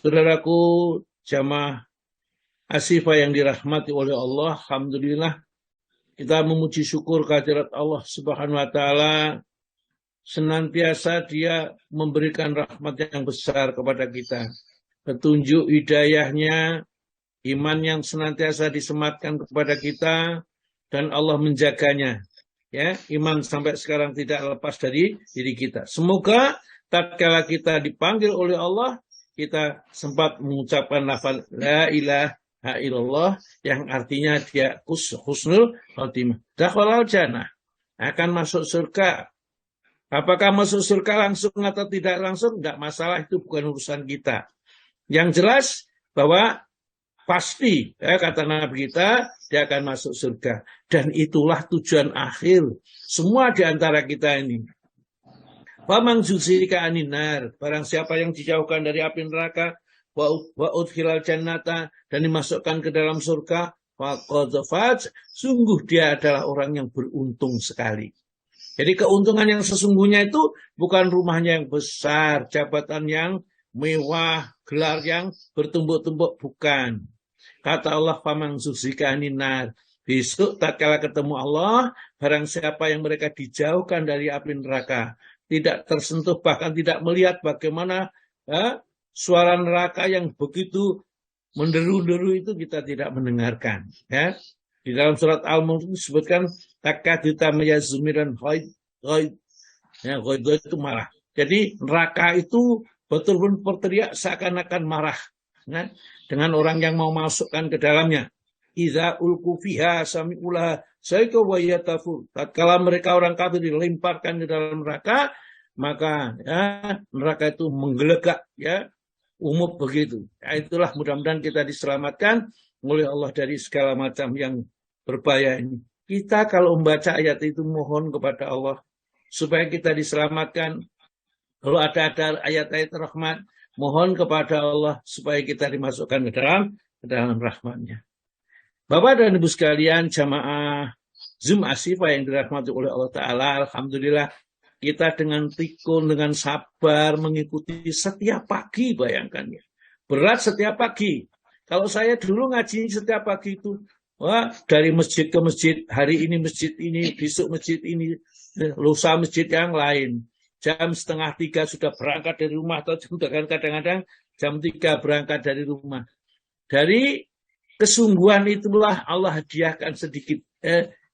Saudaraku jamaah Asifah yang dirahmati oleh Allah, alhamdulillah kita memuji syukur kehadirat Allah Subhanahu wa taala, senantiasa Dia memberikan rahmat yang besar kepada kita. Petunjuk hidayahnya, iman yang senantiasa disematkan kepada kita, dan Allah menjaganya. Ya, iman sampai sekarang tidak lepas dari diri kita. Semoga tatkala kita dipanggil oleh Allah, kita sempat mengucapkan lafaz la ilaha illallah yang artinya dia husnul khotimah. Dakhalal jannah, akan masuk surga. Apakah masuk surga langsung atau tidak langsung? Tidak masalah, itu bukan urusan kita. Yang jelas bahwa pasti, kata Nabi kita, dia akan masuk surga. Dan itulah tujuan akhir semua di antara kita ini. Faman zuhziha aninar, barang siapa yang dijauhkan dari api neraka, wa udkhilal jannata, dan dimasukkan ke dalam surga, faqad faz, sungguh dia adalah orang yang beruntung sekali. Jadi keuntungan yang sesungguhnya itu bukan rumahnya yang besar, jabatan yang mewah, gelar yang bertumbuk-tumbuk, bukan. Kata Allah, faman zuhziha aninar, besok tatkala ketemu Allah, barang siapa yang mereka dijauhkan dari api neraka, tidak tersentuh, bahkan tidak melihat bagaimana suara neraka yang begitu menderu-deru itu kita tidak mendengarkan. Ya. Di dalam surat Al-Mulk disebutkan takadita mayazumiran ghaid. Ya, ghaid itu marah. Jadi neraka itu betul-betul berteriak seakan-akan marah. Ya, dengan orang yang mau masukkan ke dalamnya. Idza ulqu fiha sami'ulaha saika wa yatafur. Tatkala mereka orang kafir dilemparkan ke dalam neraka, maka ya, neraka itu menggelegak, ya, umum begitu. Ya, itulah mudah-mudahan kita diselamatkan oleh Allah dari segala macam yang berbahaya ini. Kita kalau membaca ayat itu mohon kepada Allah supaya kita diselamatkan. Kalau ada ayat-ayat rahmat, mohon kepada Allah supaya kita dimasukkan ke dalam rahmatnya. Bapak dan Ibu sekalian, jamaah Zoom Asifah yang dirahmati oleh Allah Ta'ala, alhamdulillah kita dengan tekun, dengan sabar mengikuti setiap pagi, bayangkan ya. Berat setiap pagi. Kalau saya dulu ngaji setiap pagi itu, wah, dari masjid ke masjid, hari ini masjid ini, besok masjid ini, lusa masjid yang lain. Jam 2:30 sudah berangkat dari rumah, atau kadang-kadang jam 3 berangkat dari rumah. Dari kesungguhan itulah Allah hadiahkan sedikit,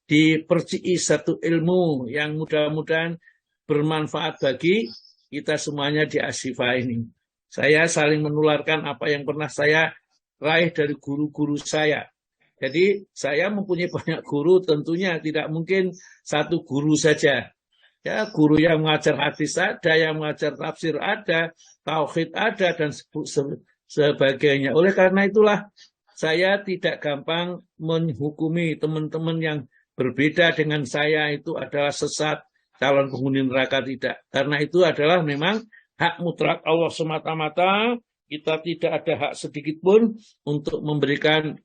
dipercii satu ilmu yang mudah-mudahan bermanfaat bagi kita semuanya di Asifah ini. Saya saling menularkan apa yang pernah saya raih dari guru-guru saya. Jadi saya mempunyai banyak guru, tentunya tidak mungkin satu guru saja. Ya, guru yang mengajar hadis ada, yang mengajar tafsir ada, tauhid ada, dan sebagainya. Oleh karena itulah saya tidak gampang menghukumi teman-teman yang berbeda dengan saya itu adalah sesat, calon penghuni neraka, tidak. Karena itu adalah memang hak mutlak Allah semata-mata. Kita tidak ada hak sedikit pun untuk memberikan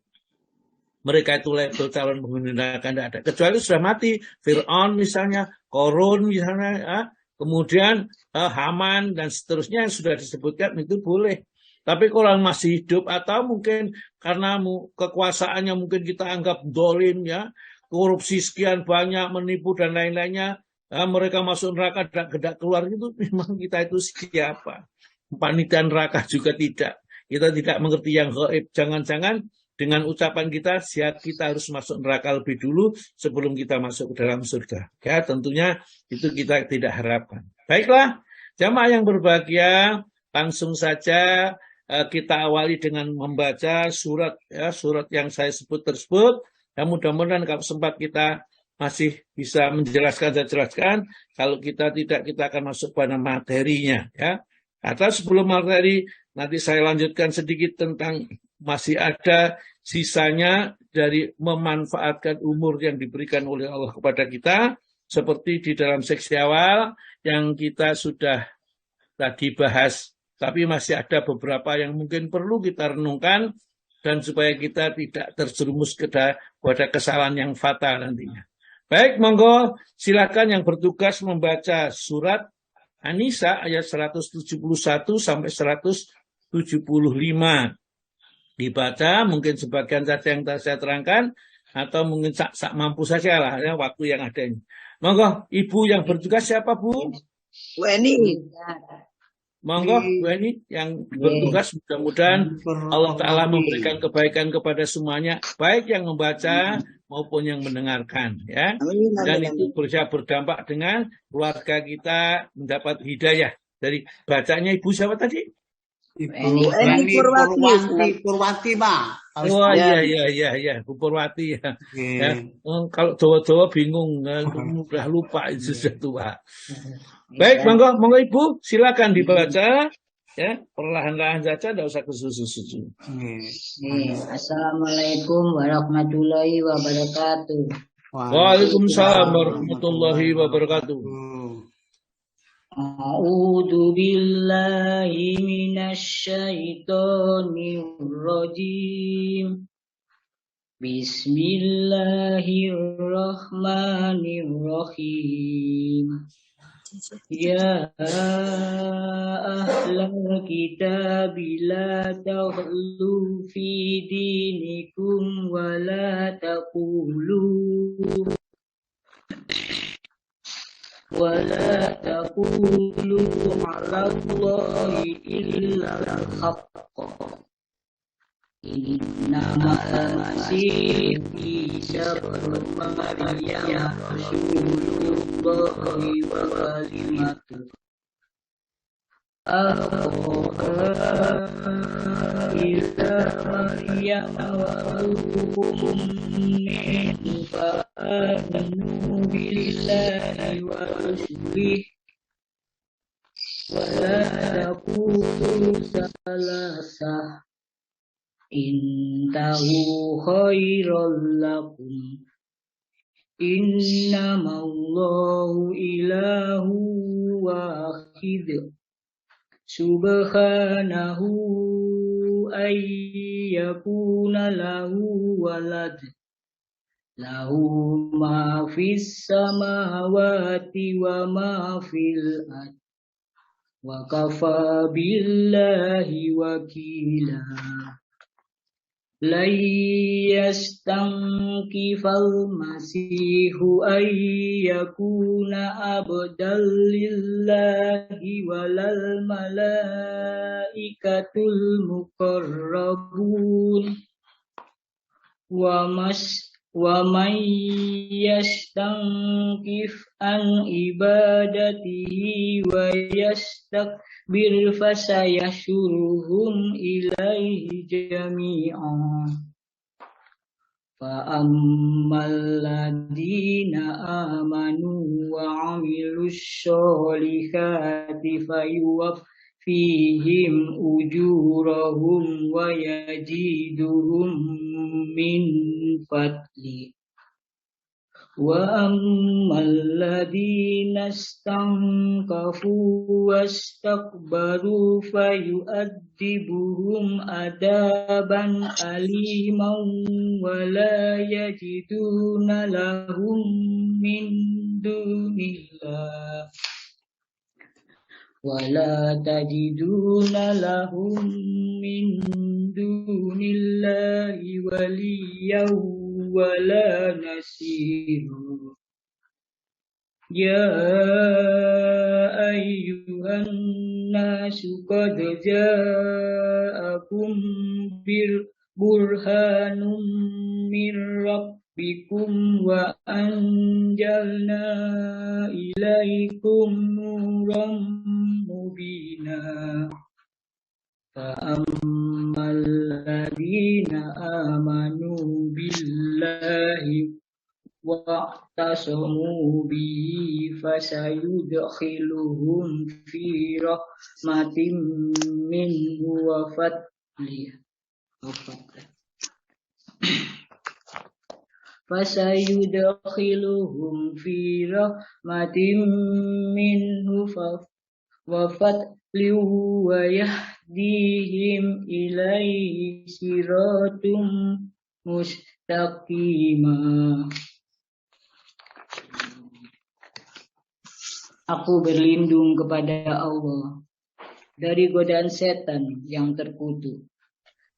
mereka itu label calon penghuni neraka, tidak ada. Kecuali sudah mati, Fir'aun misalnya, Korun misalnya, ya, kemudian Haman dan seterusnya yang sudah disebutkan itu boleh. Tapi kalau masih hidup atau mungkin karena kekuasaannya mungkin kita anggap dolim, ya, korupsi sekian banyak, menipu dan lain-lainnya, mereka masuk neraka tidak keluar, itu memang kita itu siapa? Panitia neraka juga tidak. Kita tidak mengerti yang gaib. Jangan-jangan dengan ucapan kita, kita harus masuk neraka lebih dulu sebelum kita masuk ke dalam surga. Ya, tentunya itu kita tidak harapkan. Baiklah, jamaah yang berbahagia, langsung saja kita awali dengan membaca surat, ya, surat yang saya sebut tersebut. Ya, mudah-mudahan kalau sempat kita masih bisa menjelaskan, saya jelaskan. Kalau kita tidak, kita akan masuk pada materinya. Ya. Atau sebelum materi, nanti saya lanjutkan sedikit tentang masih ada sisanya dari memanfaatkan umur yang diberikan oleh Allah kepada kita, seperti di dalam seksi awal yang kita sudah tadi bahas, tapi masih ada beberapa yang mungkin perlu kita renungkan dan supaya kita tidak terjerumus pada kesalahan yang fatal nantinya. Baik, monggo silakan yang bertugas membaca surat An-Nisa ayat 171 sampai 173. Dibaca, mungkin sebagian saja yang saya terangkan, atau mungkin sak mampu saja lah ya, waktu yang ada ini. Monggo, Ibu yang bertugas siapa, Bu? Bu Eni. Monggo, Bu Eni yang bertugas, mudah-mudahan Allah Ta'ala memberikan kebaikan kepada semuanya, baik yang membaca maupun yang mendengarkan, ya. Dan itu bisa berdampak dengan keluarga kita mendapat hidayah. Dari bacanya Ibu siapa tadi? Ibu Eni Purwati, Pak. Oh iya, Bu Purwati ya. Ya. Kalau Jawa-Jawa bingung, mudah lupa itu sudah tua. Baik, monggo Ibu, silakan dibaca, ya, perlahan-lahan saja, tidak usah kesusu-susu. Assalamualaikum warahmatullahi wabarakatuh. Waalaikumsalam warahmatullahi wabarakatuh. A'udzu billahi minasyaitonir rajim. Bismillahirrahmanirrahim. Ya ahlal kitab la taghlu fi dinikum wa la taqulu ala Allahi illa al-haqq. Innamal masih Isa ibnu Maryam Rasulullahi wa kalimatuh ila Maryam wa ruhum minhu fa'aminu billahi wa rasulih wa la taqulu salasah intahu khairal lakum innamallahu ilahu wahid subhanahu ayyakuna lahu walad lahu ma fis samawati wa ma fil ard wa kafa billahi wakila. La yastankifal masihu ayyakuna abdal lillahi walal malaikatul muqarrabun wa man yastankif an ibadatihi wa yastakbir fasayahsyuruhum ilaihi jami'an. Fa ammal ladina amanu wa amilus sholihati fayuwaffihim ujurahum wa yajiduhum min fadli. Wa ammal ladina istankafu wastakbaru fayu'addibuhum adaban aliman wa la yajiduna lahum min dunillah wa la tajiduna lahum min dunillahi waliyan wala nasiru. Ya ayyuhan nasu qad ja'akum burhanum min rabbikum wa anjalna ilaikum nuran mubina. Fa'ammal ladina amanu billahi wa'tasamu bihi fasayudkhiluhum fi rahmatin minhu wa fadlih. Fasayudkhiluhum fi rahmatin minhu wa fadlih wa yahdihim ilaihi siratum mustaqimah. Aku berlindung kepada Allah dari godaan setan yang terkutuk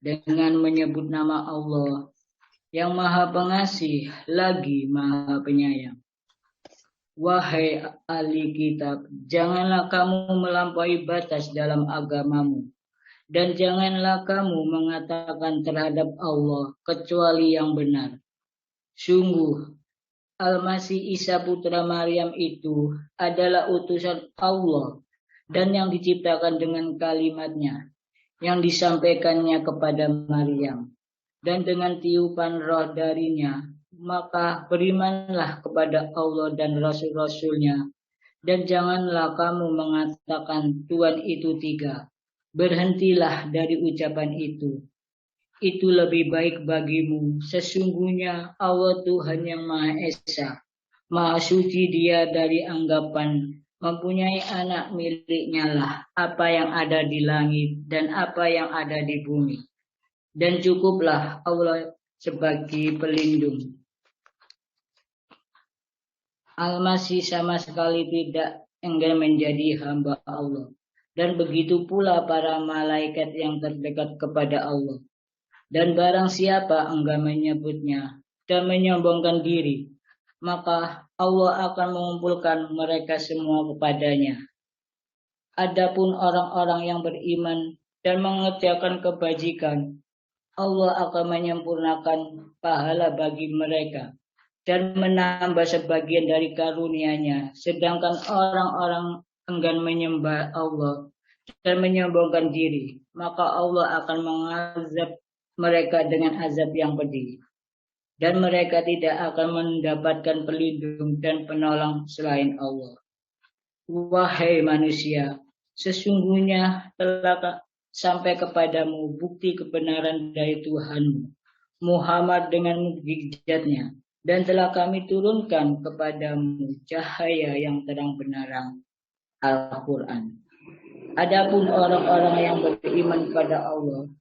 dengan menyebut nama Allah yang Maha Pengasih lagi Maha Penyayang. Wahai ahli kitab, janganlah kamu melampaui batas dalam agamamu, dan janganlah kamu mengatakan terhadap Allah kecuali yang benar. Sungguh, Al-Masih Isa putra Maryam itu adalah utusan Allah dan yang diciptakan dengan kalimatnya yang disampaikannya kepada Maryam dan dengan tiupan roh darinya. Maka berimanlah kepada Allah dan Rasul-Rasulnya, dan janganlah kamu mengatakan Tuhan itu tiga. Berhentilah dari ucapan itu. Itu lebih baik bagimu. Sesungguhnya Allah Tuhan yang Maha Esa, Maha Suci Dia dari anggapan mempunyai anak miliknya lah apa yang ada di langit dan apa yang ada di bumi. Dan cukuplah Allah sebagai pelindung. Al-Masih sama sekali tidak enggan menjadi hamba Allah. Dan begitu pula para malaikat yang terdekat kepada Allah. Dan barang siapa enggan menyebutnya dan menyombongkan diri, maka Allah akan mengumpulkan mereka semua kepadanya. Adapun orang-orang yang beriman dan mengerjakan kebajikan, Allah akan menyempurnakan pahala bagi mereka dan menambah sebagian dari karunia-Nya. Sedangkan orang-orang enggan menyembah Allah dan menyombongkan diri, maka Allah akan mengazab mereka dengan azab yang pedih. Dan mereka tidak akan mendapatkan pelindung dan penolong selain Allah. Wahai manusia, sesungguhnya telah sampai kepadamu bukti kebenaran dari Tuhanmu, Muhammad dengan mukjizatnya, dan telah kami turunkan kepadamu cahaya yang terang benderang Al-Quran. Adapun orang-orang yang beriman kepada Allah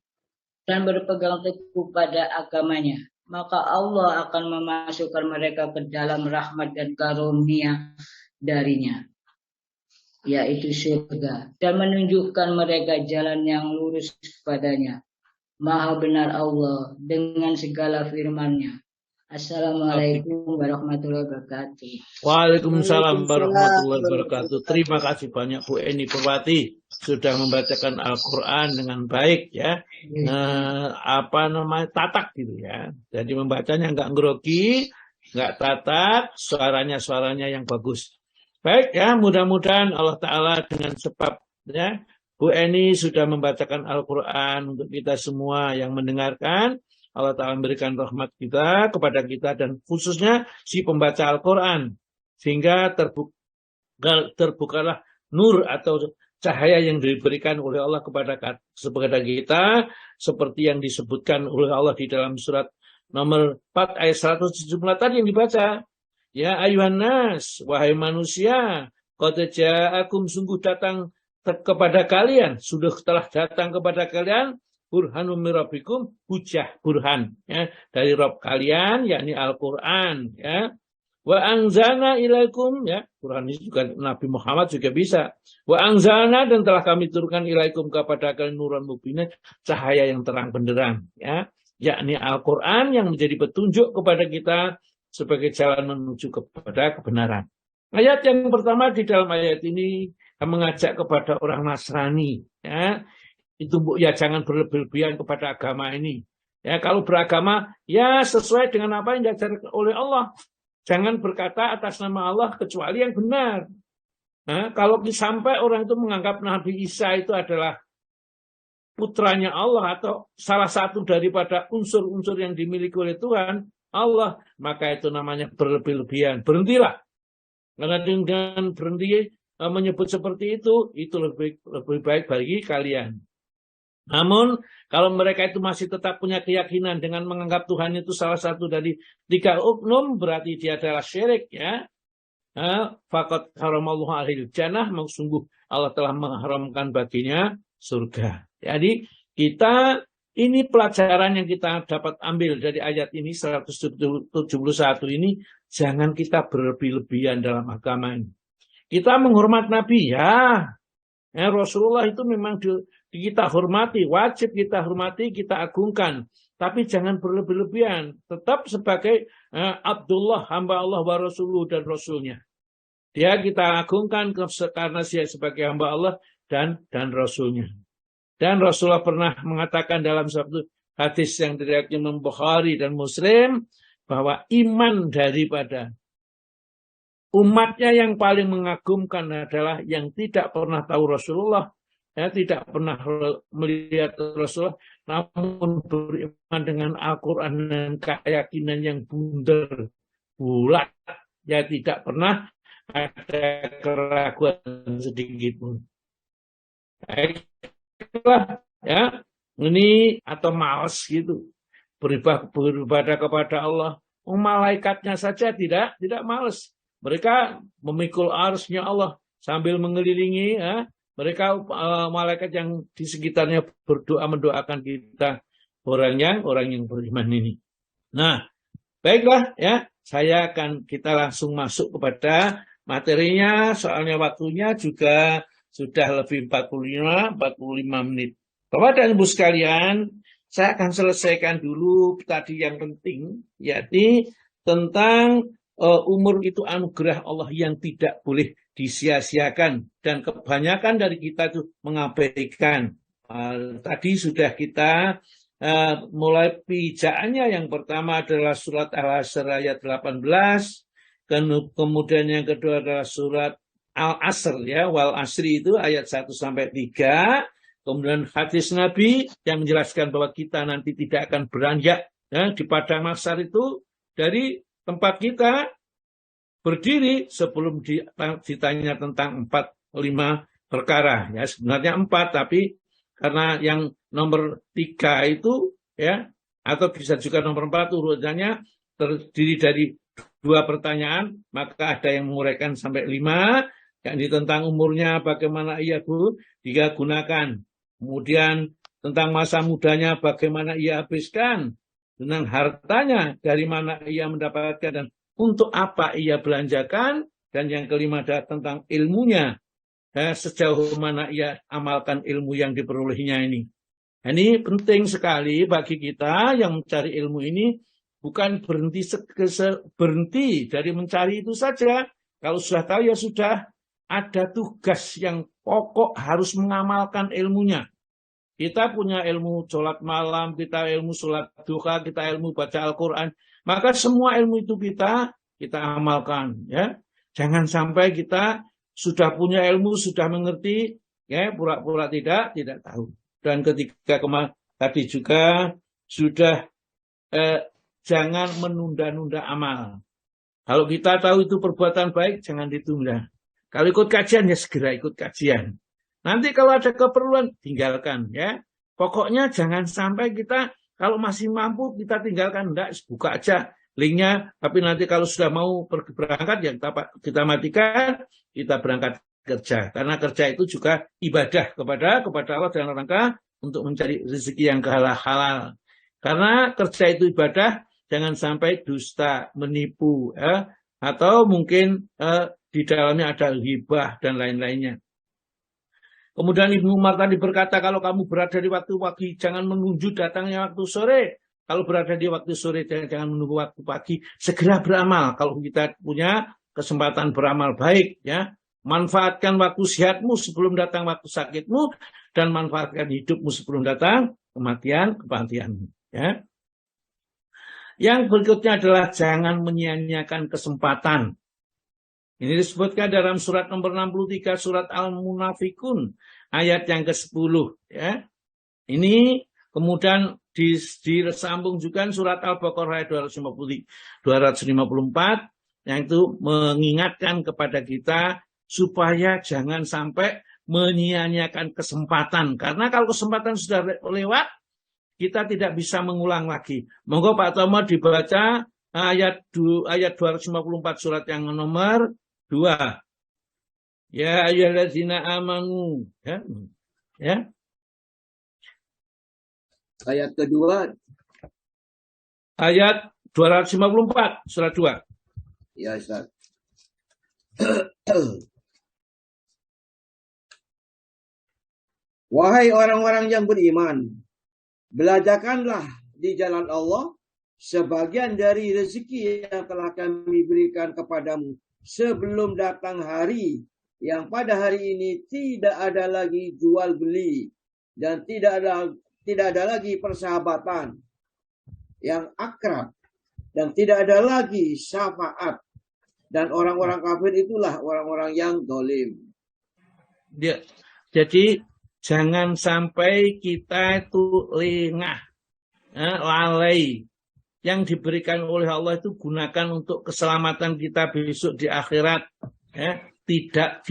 dan berpegang teguh pada agamanya, maka Allah akan memasukkan mereka ke dalam rahmat dan karunia darinya, yaitu surga, dan menunjukkan mereka jalan yang lurus kepadanya. Maha benar Allah dengan segala firman-Nya. Assalamualaikum warahmatullahi wabarakatuh. Waalaikumsalam warahmatullahi wabarakatuh. Terima kasih banyak Bu Eni Purwati sudah membacakan Al-Quran dengan baik ya. Tatak gitu ya. Jadi membacanya nggak grogi, nggak tatak, suaranya yang bagus. Baik ya, mudah-mudahan Allah Ta'ala dengan sebab ya Bu Eni sudah membacakan Al-Quran untuk kita semua yang mendengarkan. Allah Ta'ala memberikan rahmat kita kepada kita dan khususnya si pembaca Al-Quran. Sehingga terbukalah nur atau cahaya yang diberikan oleh Allah kepada kita. Seperti yang disebutkan oleh Allah di dalam surat nomor 4 ayat 170 tadi yang dibaca. Ya ayuhan nas, wahai manusia, qad ja'akum sungguh datang kepada kalian, sudah telah datang kepada kalian burhanum mirabikum, hujah burhan ya dari Rabb kalian yakni Al-Qur'an ya. Wa anzalna ilaikum ya, Quran ini juga Nabi Muhammad juga bisa. Wa anzalna dan telah kami turunkan ilaikum kepada kalian nuran mubina, cahaya yang terang benderang ya, yakni Al-Qur'an yang menjadi petunjuk kepada kita sebagai jalan menuju kepada kebenaran. Ayat yang pertama di dalam ayat ini mengajak kepada orang Nasrani ya. Itu ya jangan berlebihan kepada agama ini. Ya kalau beragama ya sesuai dengan apa yang diajarkan oleh Allah. Jangan berkata atas nama Allah kecuali yang benar. Nah, kalau sampai orang itu menganggap Nabi Isa itu adalah putranya Allah atau salah satu daripada unsur-unsur yang dimiliki oleh Tuhan Allah, maka itu namanya berlebih-lebihan. Berhentilah. Karena dengan berhenti menyebut seperti itu lebih baik bagi kalian. Namun kalau mereka itu masih tetap punya keyakinan dengan menganggap Tuhan itu salah satu dari 3 uknum, berarti dia adalah syirik ya. Faqad haramallahu alaihi jannah, sungguh Allah telah mengharamkan baginya surga. Jadi kita ini pelajaran yang kita dapat ambil dari ayat ini 171 ini, jangan kita berlebih-lebihan dalam agama ini. Kita menghormat Nabi ya. Ya, Rasulullah itu memang kita hormati, wajib kita hormati, kita agungkan. Tapi jangan berlebih-lebihan. Tetap sebagai Abdullah, hamba Allah wa Rasuluh dan Rasulnya. Dia kita agungkan karena dia sebagai hamba Allah dan Rasulnya. Dan Rasulullah pernah mengatakan dalam satu hadis yang diriwayatkan Imam Bukhari dan Muslim, bahwa iman daripada umatnya yang paling mengagumkan adalah yang tidak pernah tahu Rasulullah, ya, tidak pernah melihat Rasulullah, namun beriman dengan Al-Quran dan keyakinan yang bunder, bulat, ya tidak pernah ada keraguan sedikit pun. Baiklah, ya, ini atau malas gitu beribadah kepada Allah. Malaikatnya saja tidak malas. Mereka memikul arsy-Nya Allah sambil mengelilingi, ya. Mereka malaikat yang di sekitarnya berdoa mendoakan kita orang yang beriman ini. Nah, baiklah ya, kita langsung masuk kepada materinya, soalnya waktunya juga sudah lebih 45 menit. Bapak dan Ibu sekalian, saya akan selesaikan dulu tadi yang penting, yaitu tentang umur itu anugerah Allah yang tidak boleh disia-siakan, dan kebanyakan dari kita itu mengabaikan. Tadi sudah kita mulai pijaannya. Yang pertama adalah surat Al-Asr ayat 18, kemudian yang kedua adalah surat Al-Asr, ya, wal asri itu ayat 1 sampai 3. Kemudian hadis Nabi yang menjelaskan bahwa kita nanti tidak akan beranjak, ya, di padang mahsyar itu dari tempat kita berdiri sebelum ditanya tentang 4-5 perkara. Ya, sebenarnya 4, tapi karena yang nomor 3 itu, ya, atau bisa juga nomor 4 urutannya terdiri dari 2 pertanyaan, maka ada yang menguraikan sampai 5, yakni tentang umurnya, bagaimana ia dia gunakan. Kemudian tentang masa mudanya, bagaimana ia habiskan. Tentang hartanya, dari mana ia mendapatkan dan untuk apa ia belanjakan. Dan yang kelima adalah tentang ilmunya, sejauh mana ia amalkan ilmu yang diperolehnya ini. Ini penting sekali bagi kita yang mencari ilmu ini, bukan berhenti dari mencari itu saja. Kalau sudah tahu ya sudah, ada tugas yang pokok harus mengamalkan ilmunya. Kita punya ilmu sholat malam, kita ilmu sholat duha, kita ilmu baca Al-Quran. Maka semua ilmu itu kita amalkan. Ya. Jangan sampai kita sudah punya ilmu, sudah mengerti, ya, pura-pura tidak tahu. Dan ketika tadi juga sudah jangan menunda-nunda amal. Kalau kita tahu itu perbuatan baik, jangan ditunda. Kalau ikut kajian, ya segera ikut kajian. Nanti kalau ada keperluan, tinggalkan, ya. Pokoknya jangan sampai kita, kalau masih mampu, kita tinggalkan. Enggak, buka aja linknya. Tapi nanti kalau sudah mau berangkat, ya kita matikan, kita berangkat kerja. Karena kerja itu juga ibadah kepada Allah dalam rangka untuk mencari rezeki yang halal. Karena kerja itu ibadah, jangan sampai dusta, menipu, ya. Atau mungkin di dalamnya ada ghibah dan lain-lainnya. Kemudian Ibnu Umar tadi berkata, kalau kamu berada di waktu pagi, jangan menunggu datangnya waktu sore. Kalau berada di waktu sore, jangan menunggu waktu pagi. Segera beramal. Kalau kita punya kesempatan beramal baik, ya, manfaatkan waktu sehatmu sebelum datang waktu sakitmu, dan manfaatkan hidupmu sebelum datang kematianmu. Ya. Yang berikutnya adalah jangan menyia-nyiakan kesempatan. Ini disebutkan dalam surat nomor 63, surat Al-Munafikun, ayat yang ke-10. Ya. Ini kemudian disambung juga surat Al-Baqarah ayat 254, yang itu mengingatkan kepada kita supaya jangan sampai menyia-nyiakan kesempatan. Karena kalau kesempatan sudah lewat, kita tidak bisa mengulang lagi. Monggo Pak Tomo dibaca ayat 254 surat yang nomor 2. Ya ayyuhallazina amanu. Ya. Ayat kedua. Ayat 254 surat 2. Ya, Ustaz. Wahai orang-orang yang beriman, belanjakanlah di jalan Allah sebagian dari rezeki yang telah kami berikan kepadamu sebelum datang hari yang pada hari ini tidak ada lagi jual beli dan tidak ada lagi persahabatan yang akrab dan tidak ada lagi syafaat, dan orang-orang kafir itulah orang-orang yang zalim. Ya, jadi jangan sampai kita itu lengah, lalai. Yang diberikan oleh Allah itu gunakan untuk keselamatan kita besok di akhirat. Ya, tidak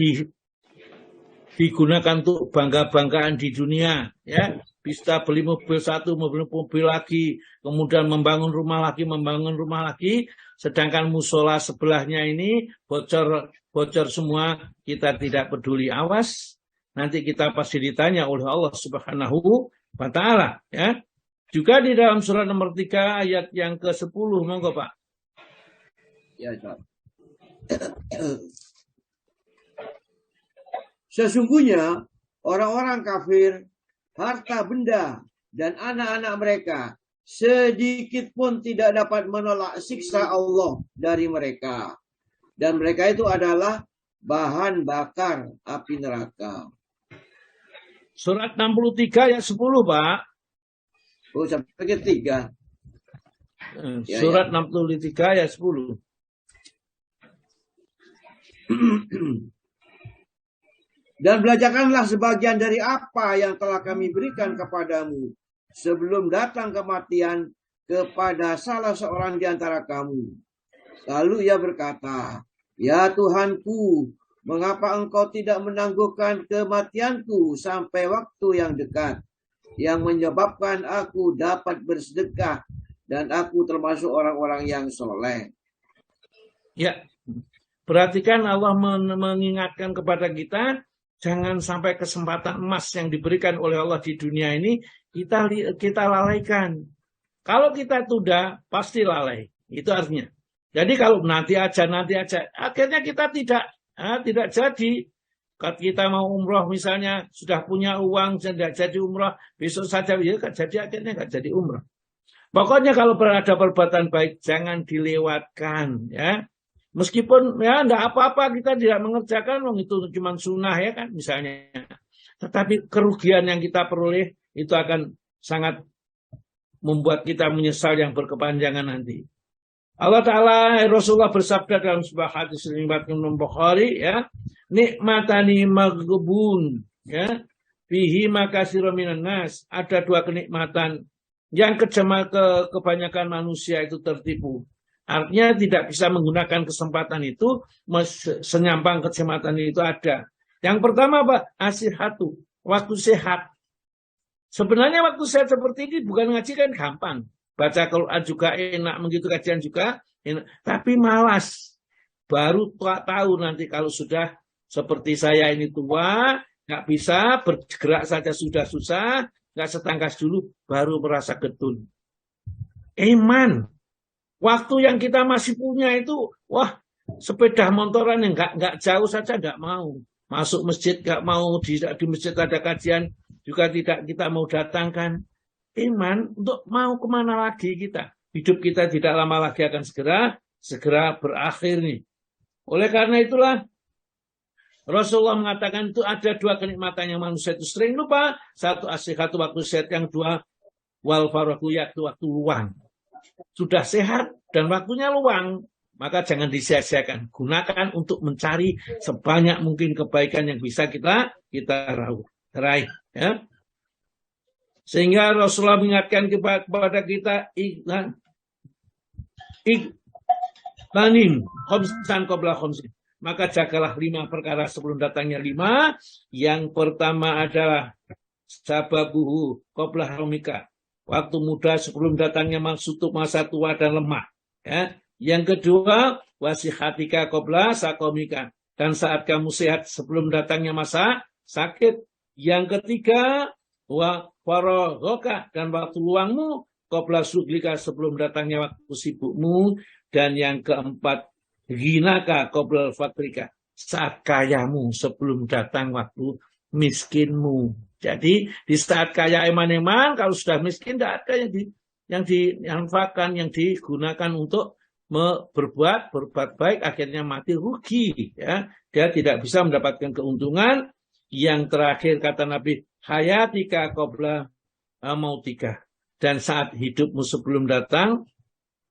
digunakan untuk bangga-banggaan di dunia. Ya, bisa beli mobil satu, mobil lagi, kemudian membangun rumah lagi, sedangkan musola sebelahnya ini bocor semua, kita tidak peduli. Awas, nanti kita pasti ditanya oleh Allah Subhanahu wa Ta'ala. Ya. Juga di dalam surat nomor 3 ayat yang ke-10, monggo Pak. Ya, Pak. Sesungguhnya orang-orang kafir, harta benda dan anak-anak mereka sedikit pun tidak dapat menolak siksa Allah dari mereka. Dan mereka itu adalah bahan bakar api neraka. Surat 63 ayat 10, Pak. Oh, sampai ke 3. Surat 63 ayat 10. Dan belajarkanlah sebagian dari apa yang telah kami berikan kepadamu sebelum datang kematian kepada salah seorang di antara kamu. Lalu ia berkata, "Ya Tuhanku, mengapa engkau tidak menangguhkan kematianku sampai waktu yang dekat, yang menyebabkan aku dapat bersedekah dan aku termasuk orang-orang yang soleh." Ya, perhatikan Allah mengingatkan kepada kita, jangan sampai kesempatan emas yang diberikan oleh Allah di dunia ini kita lalaikan. Kalau kita tunda, pasti lalai. Itu artinya. Jadi kalau nanti aja, akhirnya kita tidak jadi. Kalau kita mau umroh misalnya, sudah punya uang, tidak jadi umroh, besok saja, ya jadi, akhirnya nggak jadi umroh. Pokoknya kalau ada perbuatan baik, jangan dilewatkan. Ya. Meskipun ya enggak apa-apa kita tidak mengerjakan, itu cuma sunnah ya kan misalnya. Tetapi kerugian yang kita peroleh itu akan sangat membuat kita menyesal yang berkepanjangan nanti. Allah Ta'ala, Rasulullah bersabda dalam sebuah hadis riwayat Imam Bukhari, ya, nikmatani maghbun, ya, fihi makasirun minan nas. Ada dua kenikmatan yang kebanyakan manusia itu tertipu. Artinya tidak bisa menggunakan kesempatan itu, senyampang kesempatan itu ada. Yang pertama apa? Asihatu, waktu sehat. Sebenarnya waktu sehat seperti ini bukan ngaji kan gampang. Baca Quran juga enak, mengikuti kajian juga enak. Tapi malas. Baru tahu nanti kalau sudah seperti saya ini tua, nggak bisa, bergerak saja sudah susah, nggak setangkas dulu, baru merasa getun. Iman. Waktu yang kita masih punya itu, wah, sepeda motoran yang nggak jauh saja nggak mau. Masuk masjid nggak mau, di masjid ada kajian juga tidak kita mau datangkan. Iman untuk mau kemana lagi kita. Hidup kita tidak lama lagi akan segera berakhir nih. Oleh karena itulah Rasulullah mengatakan itu ada dua kenikmatan yang manusia itu sering lupa. Satu asihatu waktu sehat, yang dua wal farahu yaitu waktu luang. Sudah sehat dan waktunya luang, maka jangan disia-siakan. Gunakan untuk mencari sebanyak mungkin kebaikan yang bisa kita raih. Ya. Sehingga Rasulullah mengingatkan kepada kita ikhlanin khamsan qabla khamsin. Maka jagalah 5 perkara sebelum datangnya 5. Yang pertama adalah sababuhu qabla haramika. Waktu muda sebelum datangnya masa tua dan lemah. Ya. Yang kedua, wasihatika qabla sakomika. Dan saat kamu sehat sebelum datangnya masa sakit. Yang ketiga, wa faraghoka, dan waktu luangmu qabla suglika, sebelum datangnya waktu sibukmu. Dan yang keempat, ghinaka qabla fakrika, saat kayamu sebelum datang waktu miskinmu. Jadi di saat kaya eman-eman, kalau sudah miskin tidak ada yang diinfakkan, yang digunakan untuk berbuat baik, akhirnya mati rugi. Ya, dia tidak bisa mendapatkan keuntungan. Yang terakhir kata Nabi, hayatika qabla mautika, dan saat hidupmu sebelum datang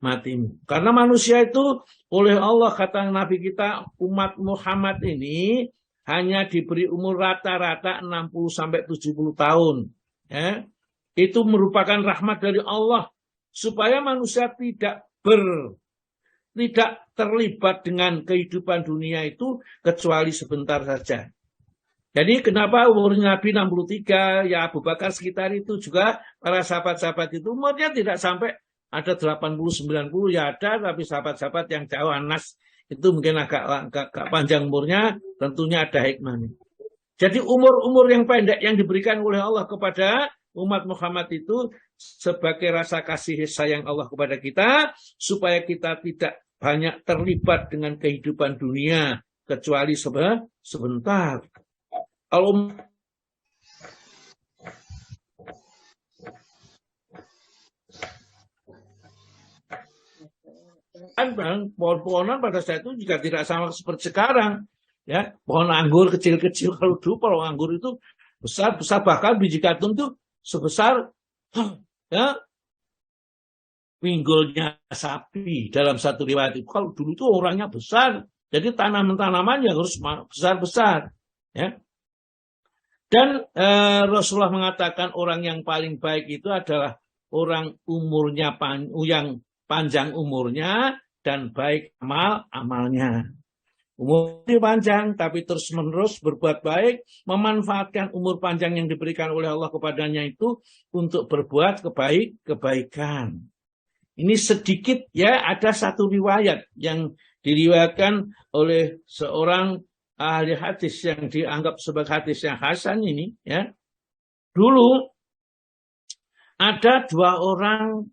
matimu. Karena manusia itu oleh Allah, kata Nabi kita, umat Muhammad ini hanya diberi umur rata-rata 60-70 tahun. Ya. Itu merupakan rahmat dari Allah supaya manusia tidak terlibat dengan kehidupan dunia itu kecuali sebentar saja. Jadi kenapa umurnya Nabi 63, ya Abu Bakar sekitar itu juga, para sahabat-sahabat itu umurnya tidak sampai, ada 80-90 ya ada, tapi sahabat-sahabat yang jauh, Anas itu mungkin agak panjang umurnya, tentunya ada hikmahnya. Jadi umur-umur yang pendek yang diberikan oleh Allah kepada umat Muhammad itu sebagai rasa kasih sayang Allah kepada kita, supaya kita tidak banyak terlibat dengan kehidupan dunia, kecuali sebentar. Kalau pohon-pohonan pada saat itu juga tidak sama seperti sekarang. Ya, pohon anggur kecil-kecil, kalau dulu pohon anggur itu besar-besar, bahkan biji katun itu sebesar ya pinggulnya sapi dalam satu riwayat itu. Kalau dulu itu orangnya besar, jadi tanaman-tanaman yang harus besar-besar. Ya. Dan Rasulullah mengatakan orang yang paling baik itu adalah orang umurnya yang panjang umurnya dan baik amalnya. Umurnya panjang tapi terus-menerus berbuat baik, memanfaatkan umur panjang yang diberikan oleh Allah kepadanya itu untuk berbuat kebaikan. Ini sedikit ya, ada satu riwayat yang diriwayatkan oleh seorang ahli hadis yang dianggap sebagai hadis yang hasan ini ya. Dulu ada 2 orang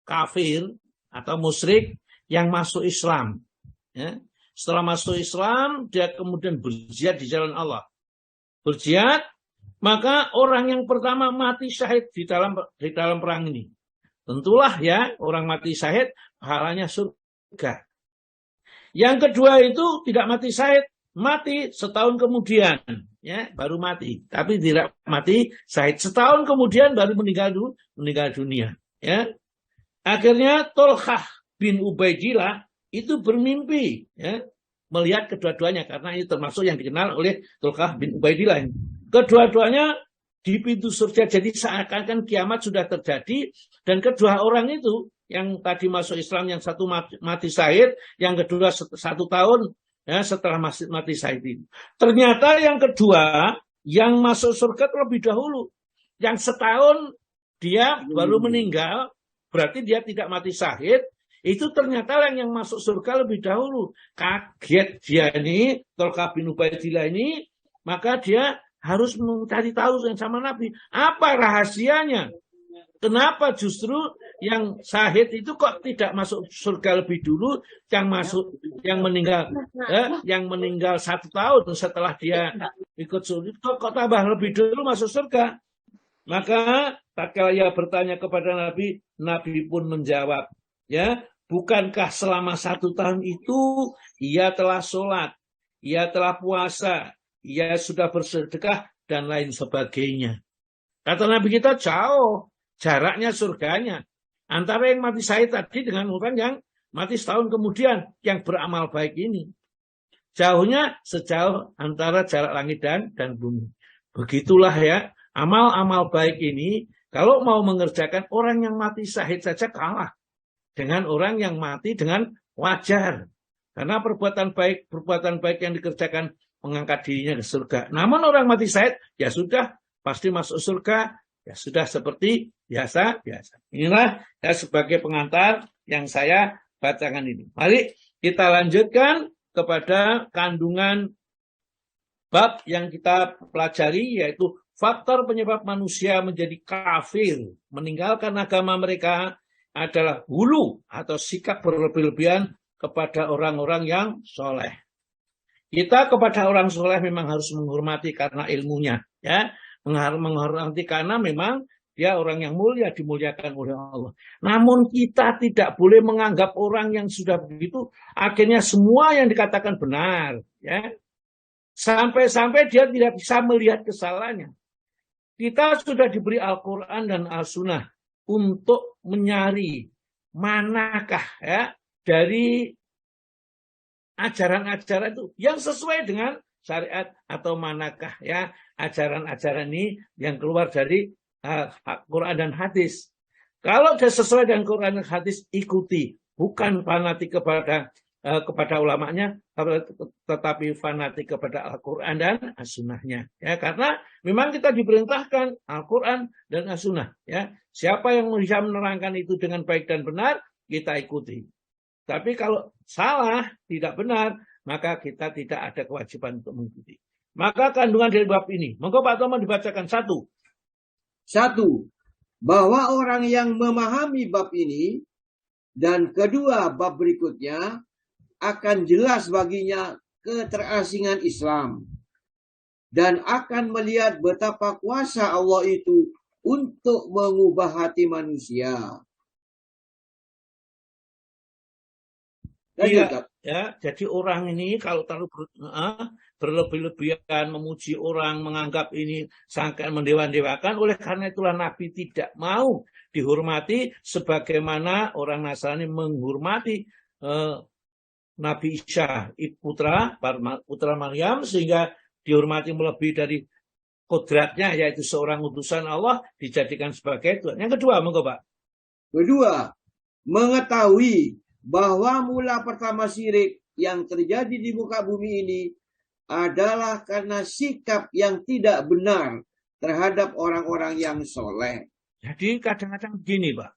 kafir atau musyrik yang masuk Islam. Ya. Setelah masuk Islam, dia kemudian berjihad di jalan Allah. Berjihad, maka orang yang pertama mati syahid di dalam perang ini. Tentulah ya, orang mati syahid pahalanya surga. Yang kedua itu tidak mati syahid, mati setahun kemudian, ya baru mati, tapi tidak mati syahid. Setahun kemudian baru meninggal dunia. Ya. Akhirnya Tolhah bin Ubaidillah itu bermimpi ya, melihat kedua-duanya, karena ini termasuk yang dikenal oleh Tolhah bin Ubaidillah. Kedua-duanya di pintu surga, jadi seakan-akan kiamat sudah terjadi, dan kedua orang itu yang tadi masuk Islam, yang satu mati syahid, yang kedua 1 tahun ya, setelah mati syahid ini. Ternyata yang kedua yang masuk surga terlebih dahulu, yang setahun dia baru meninggal, berarti dia tidak mati syahid. Itu ternyata yang masuk surga lebih dahulu. Kaget dia ini, Tolhah bin Ubaidillah ini, maka dia harus mencari tahu sama Nabi. Apa rahasianya? Kenapa justru yang syahid itu kok tidak masuk surga lebih dulu, yang meninggal 1 tahun setelah dia ikut surga kok tambah lebih dulu masuk surga? Maka tatkala ia bertanya kepada Nabi, Nabi pun menjawab, ya, bukankah selama 1 tahun itu ia telah sholat, ia telah puasa, ia sudah bersedekah dan lain sebagainya. Kata Nabi kita, jauh jaraknya surganya antara yang mati syahid tadi dengan orang yang mati setahun kemudian yang beramal baik ini. Jauhnya sejauh antara jarak langit dan bumi. Begitulah ya, amal-amal baik ini kalau mau mengerjakan, orang yang mati syahid saja kalah dengan orang yang mati dengan wajar. Karena perbuatan baik yang dikerjakan mengangkat dirinya ke surga. Namun orang mati syahid, ya sudah, pasti masuk surga, ya sudah seperti biasa. Inilah ya sebagai pengantar yang saya bacakan ini. Mari kita lanjutkan kepada kandungan bab yang kita pelajari, yaitu faktor penyebab manusia menjadi kafir, meninggalkan agama mereka, adalah hulu atau sikap berlebih-lebihan kepada orang-orang yang soleh. Kita kepada orang soleh memang harus menghormati karena ilmunya, ya, menghormati karena memang dia orang yang mulia, dimuliakan oleh Allah. Namun kita tidak boleh menganggap orang yang sudah begitu akhirnya semua yang dikatakan benar, ya. Sampai-sampai dia tidak bisa melihat kesalahannya. Kita sudah diberi Al-Quran dan Al-Sunnah untuk menyari manakah, ya, dari ajaran-ajaran itu yang sesuai dengan syariat atau manakah, ya, ajaran-ajaran ini yang keluar dari Quran dan hadis. Kalau sudah sesuai dengan Quran dan hadis, ikuti, bukan fanatik kepada ulamanya, tetapi fanatik kepada Al-Quran dan As-Sunnahnya, ya, karena memang kita diperintahkan Al-Quran dan As-Sunnah, ya. Siapa yang bisa menerangkan itu dengan baik dan benar, kita ikuti. Tapi kalau salah, tidak benar, maka kita tidak ada kewajiban untuk mengikuti. Maka kandungan dari bab ini, monggo Pak Tomo dibacakan satu. Bahwa orang yang memahami bab ini dan kedua bab berikutnya akan jelas baginya keterasingan Islam dan akan melihat betapa kuasa Allah itu untuk mengubah hati manusia. Iya, ya. Jadi orang ini kalau terlalu berlebih-lebihan memuji orang, menganggap ini sangat mendewa-dewakan, oleh karena itulah Nabi tidak mau dihormati sebagaimana orang Nasrani menghormati Nabi Isa, putra Maryam, sehingga dihormati melebihi dari kodratnya, yaitu seorang utusan Allah dijadikan sebagai Tuhan. Yang kedua, monggo Pak. Kedua, mengetahui bahwa mula pertama syirik yang terjadi di muka bumi ini adalah karena sikap yang tidak benar terhadap orang-orang yang soleh. Jadi kadang-kadang begini Pak,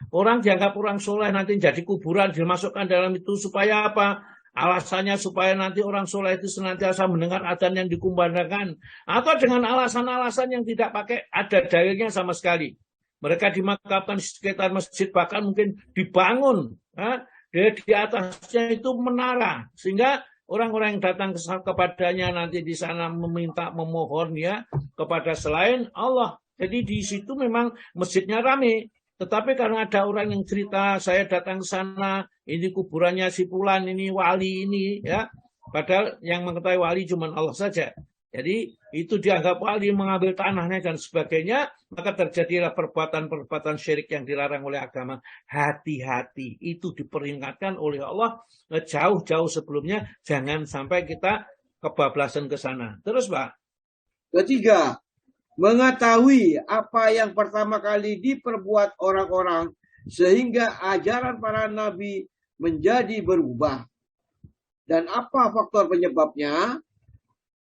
orang dianggap orang soleh nanti jadi kuburan, dimasukkan dalam itu supaya apa? Alasannya supaya nanti orang soleh itu senantiasa mendengar adzan yang dikumandangkan, atau dengan alasan-alasan yang tidak pakai ada dalilnya sama sekali. Mereka dimakamkan di sekitar masjid, bahkan mungkin dibangun di atasnya itu menara, sehingga orang-orang yang datang kepadanya nanti di sana memohon, ya, kepada selain Allah. Jadi di situ memang masjidnya ramai. Tetapi karena ada orang yang cerita, saya datang ke sana, ini kuburannya si Fulan, ini wali ini, ya. Padahal yang mengetahui wali cuma Allah saja. Jadi itu dianggap wali, mengambil tanahnya dan sebagainya, maka terjadilah perbuatan-perbuatan syirik yang dilarang oleh agama. Hati-hati, itu diperingatkan oleh Allah jauh-jauh sebelumnya, jangan sampai kita kebablasan ke sana. Terus Pak. Ketiga, mengetahui apa yang pertama kali diperbuat orang-orang sehingga ajaran para nabi menjadi berubah. Dan apa faktor penyebabnya?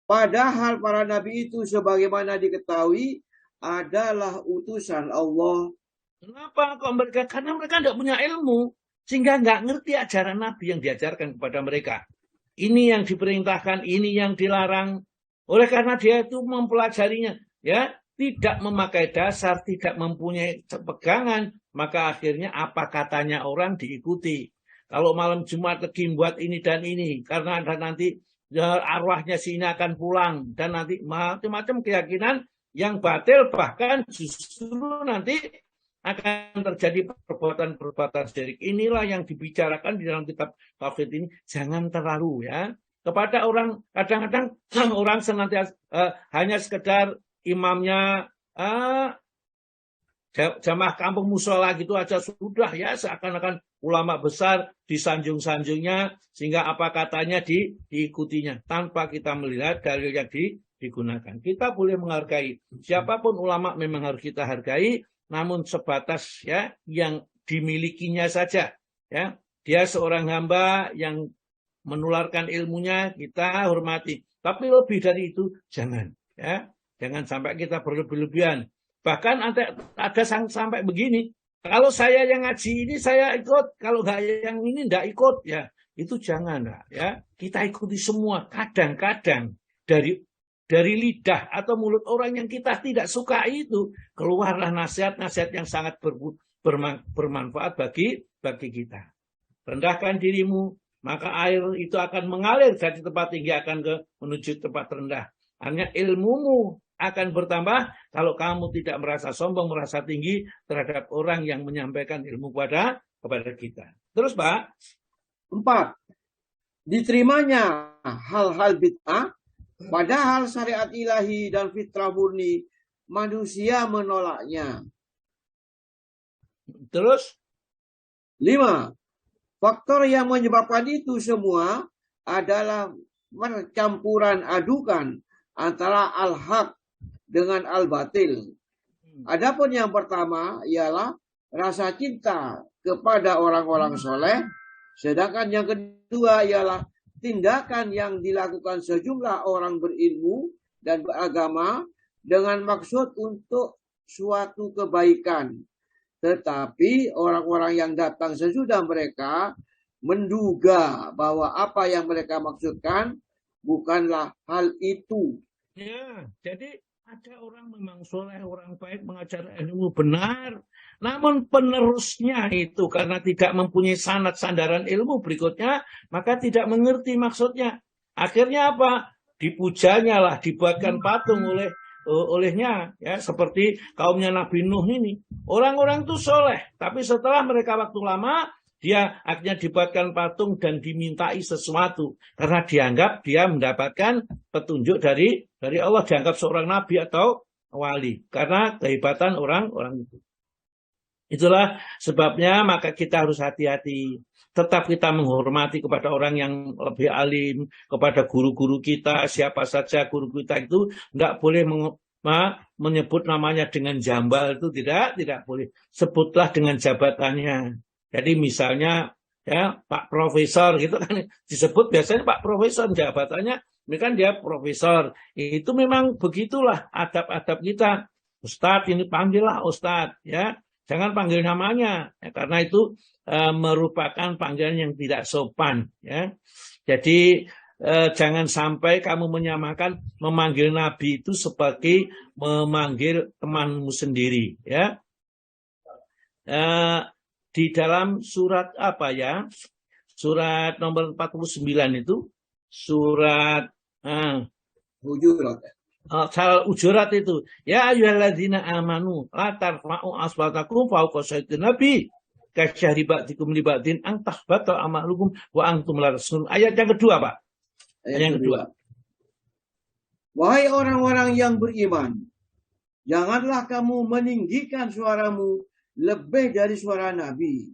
Padahal para nabi itu sebagaimana diketahui adalah utusan Allah. Kenapa kok mereka? Karena mereka tidak punya ilmu, sehingga nggak ngerti ajaran nabi yang diajarkan kepada mereka. Ini yang diperintahkan, ini yang dilarang. Oleh karena dia itu mempelajarinya, ya, tidak memakai dasar, tidak mempunyai pegangan, maka akhirnya apa katanya orang diikuti. Kalau malam Jumat lagi buat ini dan ini, karena ada nanti arwahnya si ini akan pulang, dan nanti macam-macam keyakinan yang batil, bahkan justru nanti akan terjadi perbuatan-perbuatan syirik. Inilah yang dibicarakan di dalam kitab tauhid ini. Jangan terlalu, ya, kepada orang, kadang-kadang orang senantiasa hanya sekedar imamnya jamaah kampung musola gitu aja sudah, ya, seakan-akan ulama besar disanjung-sanjungnya, sehingga apa katanya diikutinya tanpa kita melihat dalil yang digunakan. Kita boleh menghargai siapapun ulama, memang harus kita hargai, namun sebatas, ya, yang dimilikinya saja, ya. Dia seorang hamba yang menularkan ilmunya, kita hormati. Tapi lebih dari itu jangan, ya. Jangan sampai kita berlebih-lebihan. Bahkan ada sampai begini, kalau saya yang ngaji ini saya ikut, kalau nggak yang ini nggak ikut, ya. Itu jangan, ya. Kita ikuti semua. Kadang-kadang dari lidah atau mulut orang yang kita tidak suka itu keluarlah nasihat-nasihat yang sangat bermanfaat bagi kita. Rendahkan dirimu, maka air itu akan mengalir dari tempat tinggi akan menuju tempat rendah. Hanya ilmumu akan bertambah kalau kamu tidak merasa sombong, merasa tinggi terhadap orang yang menyampaikan ilmu kepada kita. Terus Pak. 4. Diterimanya hal-hal bid'ah, padahal syariat ilahi dan fitrah murni manusia menolaknya. Terus 5. Faktor yang menyebabkan itu semua adalah percampuran adukan antara al-haq dengan al-batil. Adapun yang pertama ialah rasa cinta kepada orang-orang soleh, sedangkan yang kedua ialah tindakan yang dilakukan sejumlah orang berilmu dan beragama dengan maksud untuk suatu kebaikan. Tetapi orang-orang yang datang sesudah mereka menduga bahwa apa yang mereka maksudkan bukanlah hal itu. Ya, jadi ada orang memang soleh, orang baik mengajar ilmu benar. Namun penerusnya itu karena tidak mempunyai sanad sandaran ilmu berikutnya, maka tidak mengerti maksudnya. Akhirnya apa? Dipujanya lah, dibuatkan patung olehnya, ya seperti kaumnya Nabi Nuh ini. Orang-orang itu soleh, tapi setelah mereka waktu lama, dia akhirnya dibuatkan patung dan dimintai sesuatu. Karena dianggap dia mendapatkan petunjuk dari Allah, dianggap seorang nabi atau wali. Karena kehebatan orang-orang itu. Itulah sebabnya maka kita harus hati-hati. Tetap kita menghormati kepada orang yang lebih alim, kepada guru-guru kita, siapa saja guru kita itu tidak boleh menyebut namanya dengan jambal, itu tidak boleh. Sebutlah dengan jabatannya. Jadi misalnya ya Pak Profesor gitu kan disebut biasanya Pak Profesor, jabatannya ini kan dia profesor. Itu memang begitulah adab-adab kita. Ustadz ini panggillah Ustadz ya. Jangan panggil namanya, ya, karena itu merupakan panggilan yang tidak sopan. Ya. Jadi jangan sampai kamu menyamakan memanggil Nabi itu sebagai memanggil temanmu sendiri. Ya. Di dalam surat apa ya? Surat nomor 49 itu, surat Hujurat. Ujurat itu, ya ayyuhalladzina amanu la tarfa'u aswatakum fawqa sautin nabi kasyahri ba'dikum li ba'din an tahbata amalukum wa antum la tashurun. Ayat yang kedua, Pak. Ayat yang kedua. Wahai orang-orang yang beriman, janganlah kamu meninggikan suaramu lebih dari suara Nabi.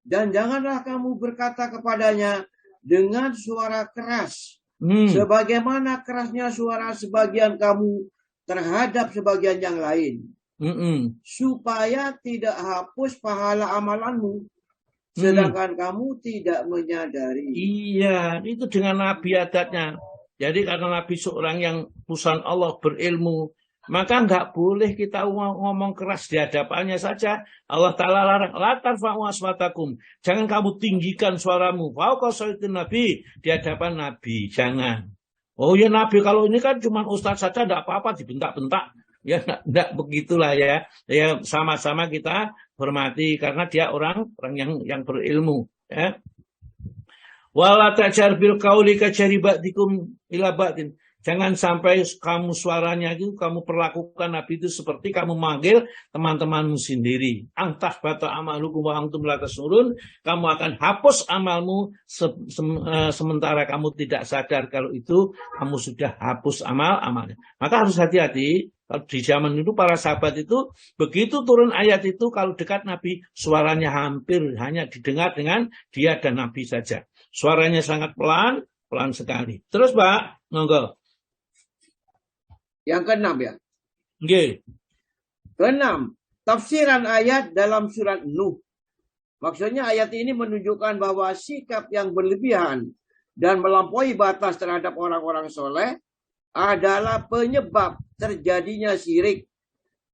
Dan janganlah kamu berkata kepadanya dengan suara keras. Sebagaimana kerasnya suara sebagian kamu terhadap sebagian yang lain. Supaya tidak hapus pahala amalanmu. Sedangkan kamu tidak menyadari. Iya, itu dengan Nabi adatnya. Jadi karena Nabi seorang yang utusan Allah berilmu, maka nggak boleh kita ngomong keras di hadapannya saja. Allah Ta'ala larang, la tarfa'u aswatakum. Jangan kamu tinggikan suaramu. Fawqa sautin Nabi, di hadapan Nabi. Jangan. Oh ya Nabi, kalau ini kan cuma ustaz saja, nggak apa-apa dibentak-bentak. Ya nggak begitulah ya. Ya sama-sama kita hormati karena dia orang yang berilmu. Ya. Wala tajar bil qauli kajari ba'dikum ila ba'din. Jangan sampai kamu suaranya itu kamu perlakukan Nabi itu seperti kamu manggil teman-temanmu sendiri. Antah bata amalukum wa antum la tashurun. Kamu akan hapus amalmu sementara kamu tidak sadar kalau itu kamu sudah hapus amalnya. Maka harus hati-hati. Di zaman itu para sahabat itu begitu turun ayat itu kalau dekat Nabi suaranya hampir hanya didengar dengan dia dan Nabi saja. Suaranya sangat pelan sekali. Terus Pak, monggo. Yang keenam ya. Okay. Keenam, tafsiran ayat dalam surat Nuh. Maksudnya ayat ini menunjukkan bahwa sikap yang berlebihan dan melampaui batas terhadap orang-orang soleh adalah penyebab terjadinya syirik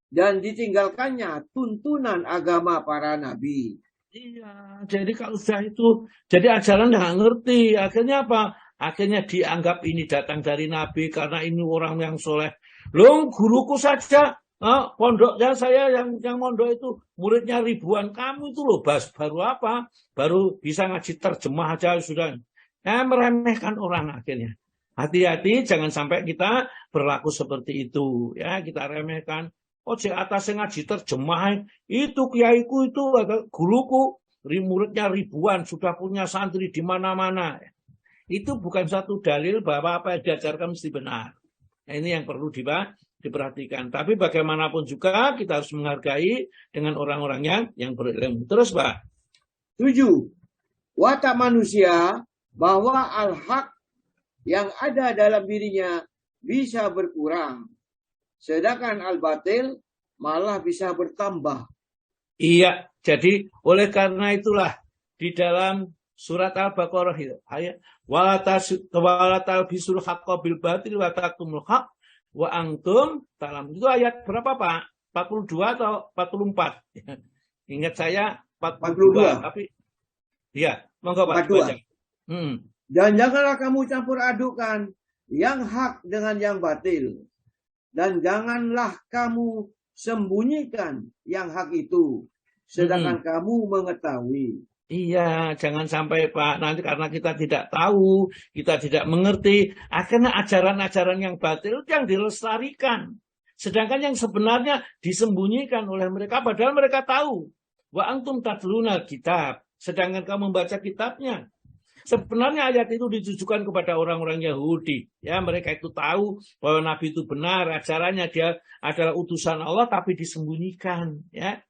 dan ditinggalkannya tuntunan agama para nabi. Iya, jadi kalau sudah itu, jadi ajaran nggak ngerti. Akhirnya apa? Akhirnya dianggap ini datang dari Nabi karena ini orang yang soleh. Loh, guruku saja Pondoknya saya yang mondok itu muridnya ribuan. Kamu itu loh baru apa? Baru bisa ngaji terjemah aja sudah. Ya, meremehkan orang akhirnya. Hati-hati jangan sampai kita berlaku seperti itu. Ya, kita remehkan. Oh, cek atas ngaji terjemah itu kiaiku itu atau guruku muridnya ribuan sudah punya santri di mana-mana. Itu bukan satu dalil bahwa apa yang diajarkan mesti benar. Nah, ini yang perlu diperhatikan. Tapi bagaimanapun juga kita harus menghargai dengan orang-orang yang berilmu. Terus, Pak. 7. Watak manusia bahwa al-haq yang ada dalam dirinya bisa berkurang. Sedangkan al-batil malah bisa bertambah. Iya, jadi oleh karena itulah di dalam surat Al-Baqarah itu ayat walatal bisul haqqa bil batil wa taqtumul haq wa antum talam. Itu ayat berapa, Pak? 42 atau 44? Ingat saya 42. Tapi iya, monggo Pak baca. Dan janganlah kamu campur adukan yang hak dengan yang batil. Dan janganlah kamu sembunyikan yang hak itu. Sedangkan kamu mengetahui. Iya, jangan sampai Pak, nanti karena kita tidak tahu, kita tidak mengerti, akhirnya ajaran-ajaran yang batil yang dilestarikan. Sedangkan yang sebenarnya disembunyikan oleh mereka, padahal mereka tahu. Wa antum tatluna kitab, sedangkan kamu membaca kitabnya. Sebenarnya ayat itu ditujukan kepada orang-orang Yahudi. Ya, mereka itu tahu bahwa Nabi itu benar, ajarannya dia adalah utusan Allah, tapi disembunyikan. Ya,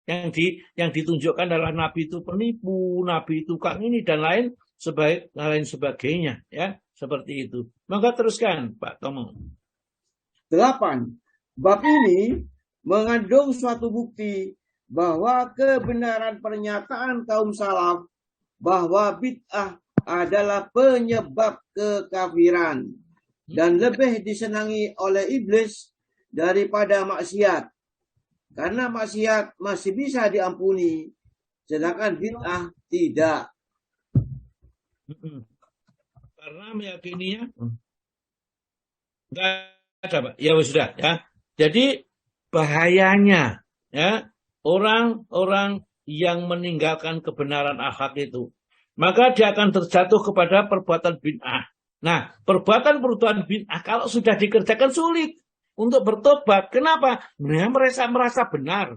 yang ditunjukkan adalah Nabi itu penipu, Nabi itu kang ini dan lain sebagainya. Ya, seperti itu. Maka teruskan, Pak Tomo. 8. Bab ini mengandung suatu bukti bahwa kebenaran pernyataan kaum salaf bahwa bid'ah adalah penyebab kekafiran dan lebih disenangi oleh iblis daripada maksiat. Karena maksiat masih bisa diampuni, sedangkan bid'ah tidak. Karena meyakininya enggak ada, Pak. Ya sudah ya. Jadi bahayanya ya orang-orang yang meninggalkan kebenaran akhlak itu, maka dia akan terjatuh kepada perbuatan bid'ah. Nah, perbuatan bid'ah kalau sudah dikerjakan sulit untuk bertobat. Kenapa? Mereka merasa benar.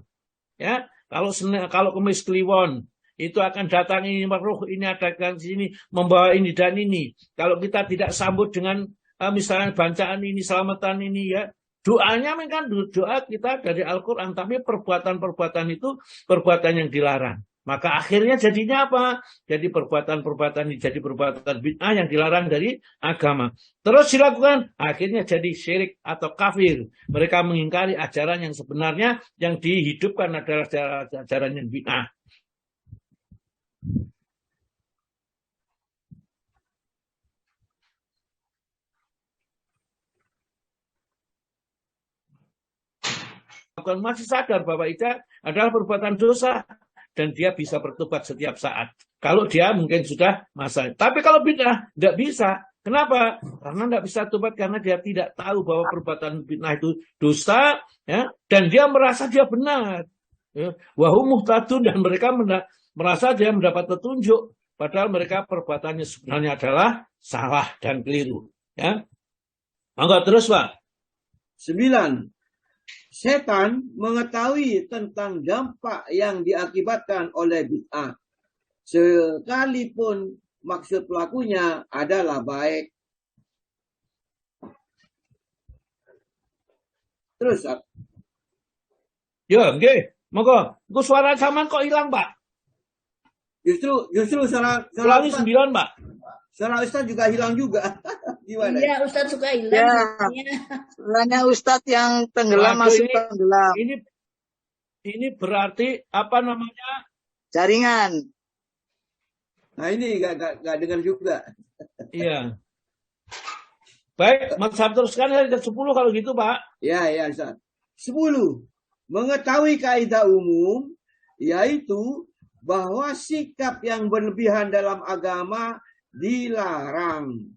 Ya, kalau kemis kliwon itu akan datang ini meruh, ini adakan sini, membawa ini dan ini. Kalau kita tidak sambut dengan misalnya bacaan ini, selamatan ini ya, doanya kan doa kita dari Al-Quran, tapi perbuatan-perbuatan itu perbuatan yang dilarang. Maka akhirnya jadinya apa? Jadi perbuatan-perbuatan ini jadi perbuatan bid'ah yang dilarang dari agama. Terus dilakukan, akhirnya jadi syirik atau kafir. Mereka mengingkari ajaran yang sebenarnya yang dihidupkan adalah ajaran yang bid'ah. Masih sadar bahwa itu adalah perbuatan dosa dan dia bisa bertobat setiap saat. Kalau dia mungkin sudah masa. Tapi kalau bid'ah tidak bisa. Kenapa? Karena tidak bisa tobat karena dia tidak tahu bahwa perbuatan bid'ah itu dosa, ya, dan dia merasa dia benar. Ya. Wahum muhtadun, dan mereka merasa dia mendapat petunjuk, padahal mereka perbuatannya sebenarnya adalah salah dan keliru. Ya. Enggak terus, Pak. 9. Setan mengetahui tentang dampak yang diakibatkan oleh bid'ah, sekalipun maksud pelakunya adalah baik. Terus, ya, oke. Monggo, suara zaman kok hilang, Pak? Justru suara ulangi 9, Pak. Suara Ustaz juga hilang juga. Gimana? Iya, Ustaz suka hilang. Ya. Suaranya Ustaz yang tenggelam. Waduh, masih tenggelam. Ini berarti apa namanya? Jaringan. Nah, ini enggak dengar juga. Iya. Baik, Mas teruskan dari 10 kalau gitu, Pak. Ya, Ustaz. 10. Mengetahui kaidah umum, yaitu bahwa sikap yang berlebihan dalam agama dilarang.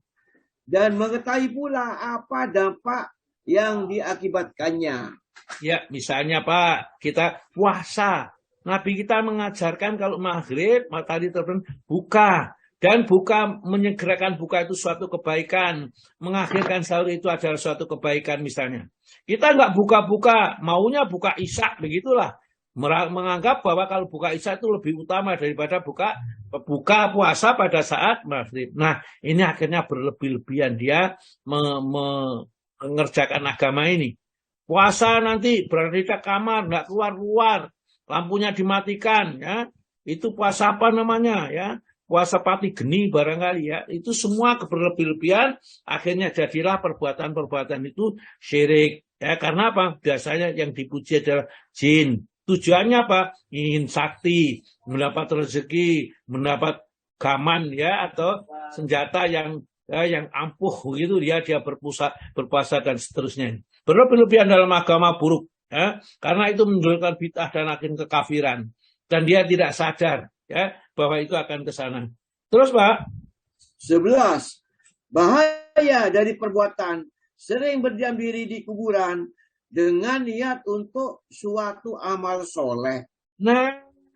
Dan mengetahui pula apa dampak yang diakibatkannya. Ya, misalnya Pak, kita puasa. Nabi kita mengajarkan kalau maghrib, matahari terbenam, buka. Dan buka, menyegerakan buka itu suatu kebaikan. Mengakhirkan sahur itu adalah suatu kebaikan misalnya. Kita nggak buka-buka, maunya buka isya, begitulah. Menganggap bahwa kalau buka isya itu lebih utama daripada buka puasa pada saat maghrib. Nah, ini akhirnya berlebih-lebihan dia mengerjakan agama ini. Puasa nanti berada di kamar, nggak keluar-keluar, lampunya dimatikan, ya. Itu puasa apa namanya, ya? Puasa pati geni barangkali, ya. Itu semua berlebih-lebihan, akhirnya jadilah perbuatan-perbuatan itu syirik, ya. Karena apa? Biasanya yang dipuji adalah jin. Tujuannya apa? Ingin sakti, mendapat rezeki, mendapat gaman, ya, atau senjata yang ampuh gitu, dia berpuasa dan seterusnya. Berlebih-lebihan dalam agama buruk, ya, karena itu menimbulkan bid'ah dan akhirnya kekafiran, dan dia tidak sadar, ya, bahwa itu akan ke sana. Terus Pak, 11. Bahaya dari perbuatan sering berdiam diri di kuburan dengan niat untuk suatu amal soleh. nah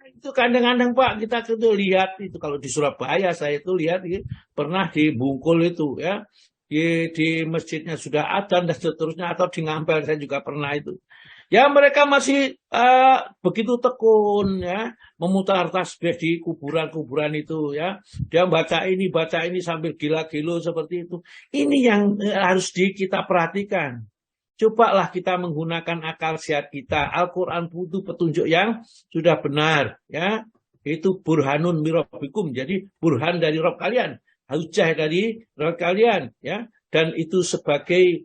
itu kadang-kadang Pak kita itu lihat itu kalau di Surabaya saya itu lihat pernah di Bungkul itu, ya. Di masjidnya sudah adzan dan seterusnya, atau di Ngampel saya juga pernah itu. Ya mereka masih begitu tekun, ya, memutar tasbih di kuburan-kuburan itu, ya. Dia baca ini sambil gila-gilo seperti itu. Ini yang harus kita perhatikan. Cobalah kita menggunakan akal sehat kita. Al-Quran butuh petunjuk yang sudah benar, ya. Itu burhanun mirabbikum. Jadi burhan dari Rabb kalian. Hujjah dari Rabb kalian, ya, dan itu sebagai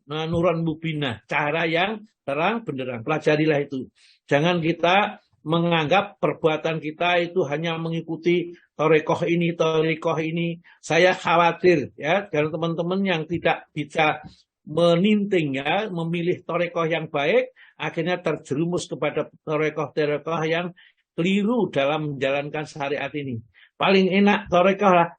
nuran mubinah, cara yang terang benderang. Pelajarilah itu. Jangan kita menganggap perbuatan kita itu hanya mengikuti torekoh ini. Saya khawatir, ya, dari teman-teman yang tidak bisa meninting, ya, memilih torekoh yang baik, akhirnya terjerumus kepada torekoh yang keliru dalam menjalankan syariat ini. Paling enak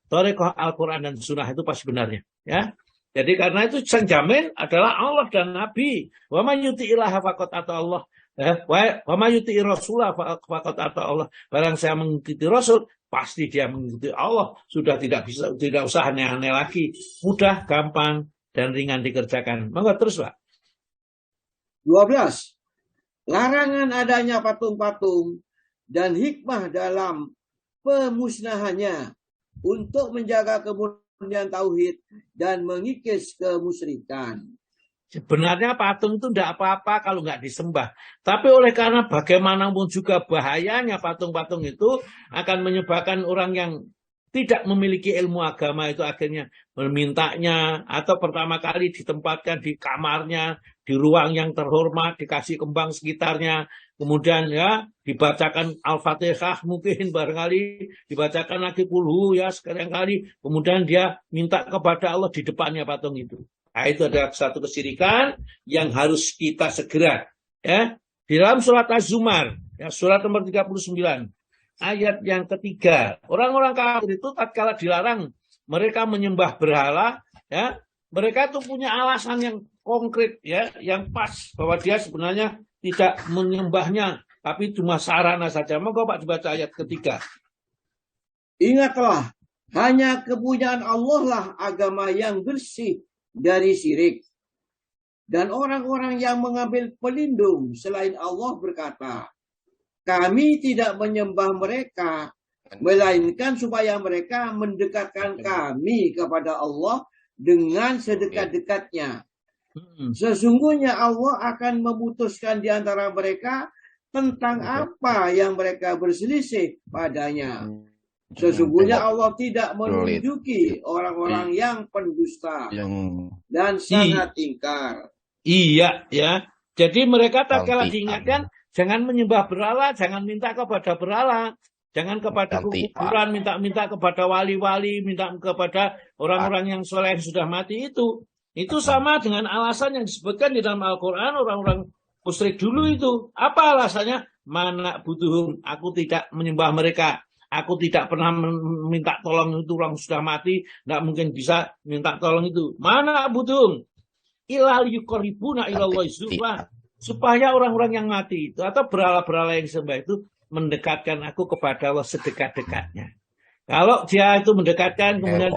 torekoh Al-Quran dan Sunnah itu pasti benarnya, ya. Jadi karena itu yang jamin adalah Allah dan Nabi. Wa man yuti'illaha faqad ata Allah. Wa man yuti'i rasulah faqad ata Allah. Barang saya mengikuti Rasul, pasti dia mengikuti Allah. Sudah tidak usah aneh-aneh lagi. Mudah, gampang, dan ringan dikerjakan. Maka terus Pak. 12. Larangan adanya patung-patung dan hikmah dalam pemusnahannya untuk menjaga kemurnian tauhid dan mengikis kemusyrikan. Sebenarnya patung itu tidak apa-apa kalau nggak disembah. Tapi oleh karena bagaimanapun juga bahayanya patung-patung itu akan menyebabkan orang yang tidak memiliki ilmu agama itu akhirnya memintanya, atau pertama kali ditempatkan di kamarnya, di ruang yang terhormat, dikasih kembang sekitarnya, kemudian, ya, dibacakan Al-Fatihah mungkin barangkali, dibacakan lagi kulhu, ya, sekarang kali, kemudian dia minta kepada Allah di depannya patung itu. Nah, itu adalah satu kesyirikan yang harus kita segera, ya. Di dalam surat Az-Zumar, ya, surat nomor 39, ayat yang ketiga, orang-orang kafir itu tatkala dilarang mereka menyembah berhala, ya, mereka itu punya alasan yang konkret, ya, yang pas bahwa dia sebenarnya tidak menyembahnya, tapi cuma sarana saja. Monggo Pak dibaca ayat ketiga. Ingatlah, hanya kepunyaan Allah lah agama yang bersih dari syirik. Dan orang-orang yang mengambil pelindung selain Allah berkata, kami tidak menyembah mereka, melainkan supaya mereka mendekatkan kami kepada Allah dengan sedekat-dekatnya. Sesungguhnya Allah akan memutuskan di antara mereka tentang apa yang mereka berselisih padanya. Sesungguhnya Allah tidak menunjuki orang-orang yang pendusta dan sangat ingkar. Iya, ya. Jadi mereka tatkala diingatkan, jangan menyembah berhala, jangan minta kepada berhala, jangan kepada kuburan, minta kepada wali-wali, minta kepada orang-orang yang soleh yang sudah mati itu. Itu sama dengan alasan yang disebutkan di dalam Al-Quran orang-orang musyrik dulu itu. Apa alasannya? Mana butuhum, aku tidak menyembah mereka. Aku tidak pernah minta tolong itu, orang sudah mati, tidak mungkin bisa minta tolong itu. Mana butuhum? ilal yuqarribuna ilallahi zulfa, supaya orang-orang yang mati itu atau berhala-berhala yang sembah itu mendekatkan aku kepada Allah sedekat-dekatnya. Kalau dia itu mendekatkan kemudian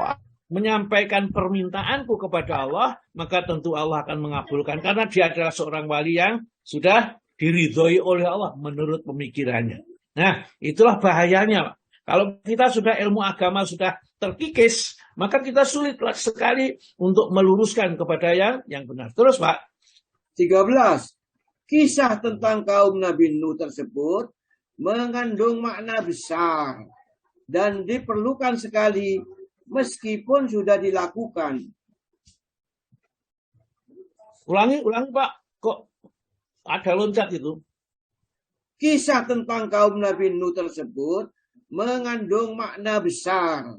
menyampaikan permintaanku kepada Allah, maka tentu Allah akan mengabulkan karena dia adalah seorang wali yang sudah diridhoi oleh Allah menurut pemikirannya. Nah, itulah bahayanya. Kalau kita sudah ilmu agama sudah terkikis, maka kita sulit sekali untuk meluruskan kepada yang benar. Terus, Pak. 13. Kisah tentang kaum Nabi Nuh tersebut mengandung makna besar dan diperlukan sekali meskipun sudah dilakukan. Ulangi Pak. Kok ada loncat itu? Kisah tentang kaum Nabi Nuh tersebut mengandung makna besar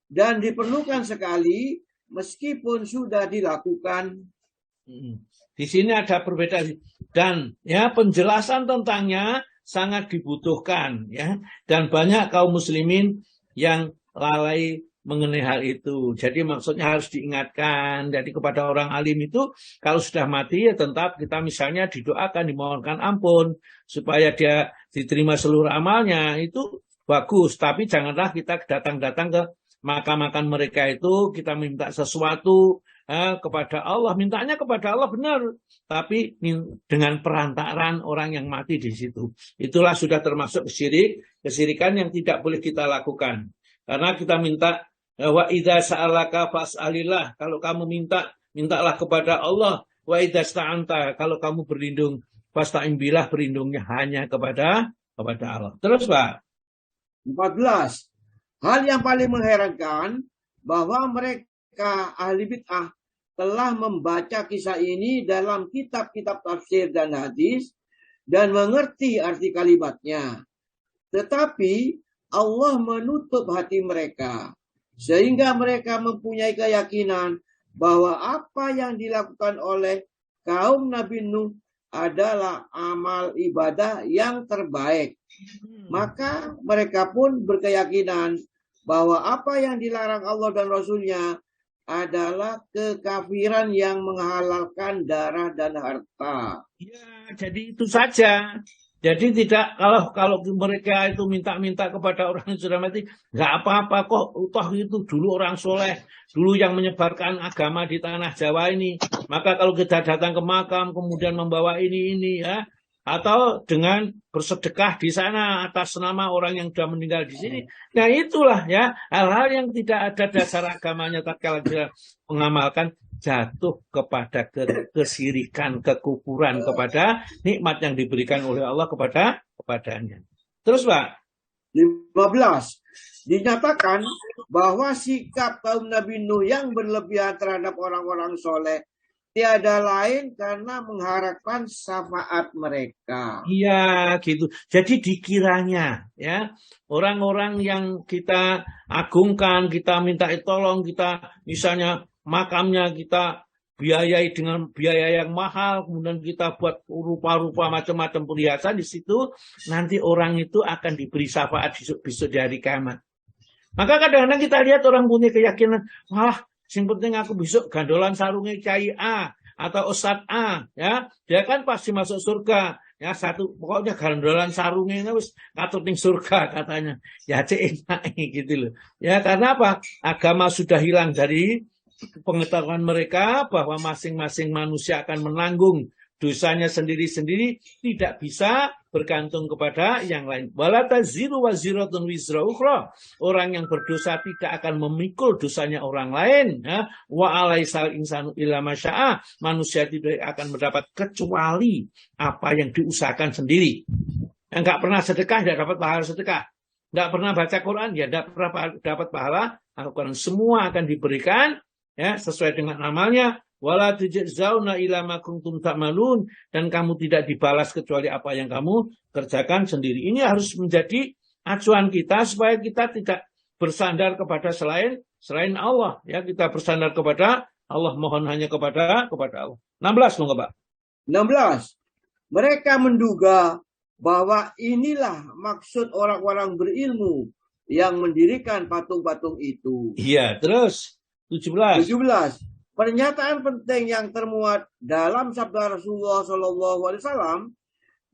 dan diperlukan sekali meskipun sudah dilakukan. Di sini ada perbedaan dan ya penjelasan tentangnya sangat dibutuhkan ya, dan banyak kaum muslimin yang lalai mengenai hal itu. Jadi maksudnya harus diingatkan. Jadi kepada orang alim itu kalau sudah mati ya tetap kita misalnya didoakan, dimohonkan ampun supaya dia diterima seluruh amalnya, itu bagus. Tapi janganlah kita datang-datang ke makam-makam mereka itu kita minta sesuatu kepada Allah, mintanya kepada Allah benar, tapi dengan perantaraan orang yang mati di situ. Itulah sudah termasuk kesyirikan yang tidak boleh kita lakukan. Karena kita minta wa idza sa'alaka fas'alillah, kalau kamu mintalah kepada Allah. Wa idza sta'anta, kalau kamu berlindung fasta'in billah, berlindungnya hanya kepada Allah. Terus, Pak. 14. Hal yang paling mengherankan bahwa mereka ahli bid'ah telah membaca kisah ini dalam kitab-kitab tafsir dan hadis dan mengerti arti kalimatnya. Tetapi Allah menutup hati mereka sehingga mereka mempunyai keyakinan bahwa apa yang dilakukan oleh kaum Nabi Nuh adalah amal ibadah yang terbaik. Maka mereka pun berkeyakinan bahwa apa yang dilarang Allah dan Rasulnya adalah kekafiran yang menghalalkan darah dan harta. Ya, jadi itu saja. Jadi tidak kalau mereka itu minta-minta kepada orang yang sudah mati, nggak apa-apa kok. Toh itu dulu orang soleh, dulu yang menyebarkan agama di tanah Jawa ini. Maka kalau kita datang ke makam kemudian membawa ini ya, atau dengan bersedekah di sana atas nama orang yang sudah meninggal di sini. Nah itulah ya hal-hal yang tidak ada dasar agamanya tatkala kita mengamalkan, jatuh kepada kesirikan, kekufuran kepada nikmat yang diberikan oleh Allah kepadanya. Terus, Pak. 15. Dinyatakan bahwa sikap kaum Nabi Nuh yang berlebihan terhadap orang-orang soleh tiada lain karena mengharapkan syafaat mereka. Iya, gitu. Jadi dikiranya ya orang-orang yang kita agungkan, kita minta tolong, kita misalnya makamnya kita biayai dengan biaya yang mahal, kemudian kita buat rupa-rupa macam-macam perhiasan di situ, nanti orang itu akan diberi syafaat besok di hari kiamat. Maka kadang-kadang kita lihat orang punya keyakinan, malah yang penting aku besok gandolan sarungnya Kiai A atau Ustadz A, ya dia kan pasti masuk surga, ya satu pokoknya gandolan sarungnya wis katut ning surga katanya, ya enak gitu loh, ya karena apa? Agama sudah hilang dari pengetahuan mereka bahwa masing-masing manusia akan menanggung dosanya sendiri-sendiri, tidak bisa bergantung kepada yang lain. Wala taziru waziratun wizra ukhra. Orang yang berdosa tidak akan memikul dosanya orang lain. Ya. Wa alaisal insanu illa masya'a. Manusia tidak akan mendapat kecuali apa yang diusahakan sendiri. Yang nggak pernah sedekah, tidak dapat pahala sedekah. Nggak pernah baca Quran, ya tidak pernah dapat pahala Al-Quran. Semua akan diberikan ya sesuai dengan amalnya. Wala tujzauna ila ma kuntum ta'malun, dan kamu tidak dibalas kecuali apa yang kamu kerjakan sendiri. Ini harus menjadi acuan kita supaya kita tidak bersandar kepada selain Allah, ya kita bersandar kepada Allah, mohon hanya kepada Allah. 16 monggo, Pak. 16. Mereka menduga bahwa inilah maksud orang-orang berilmu yang mendirikan patung-patung itu. Iya, terus 17. Pernyataan penting yang termuat dalam sabda Rasulullah SAW,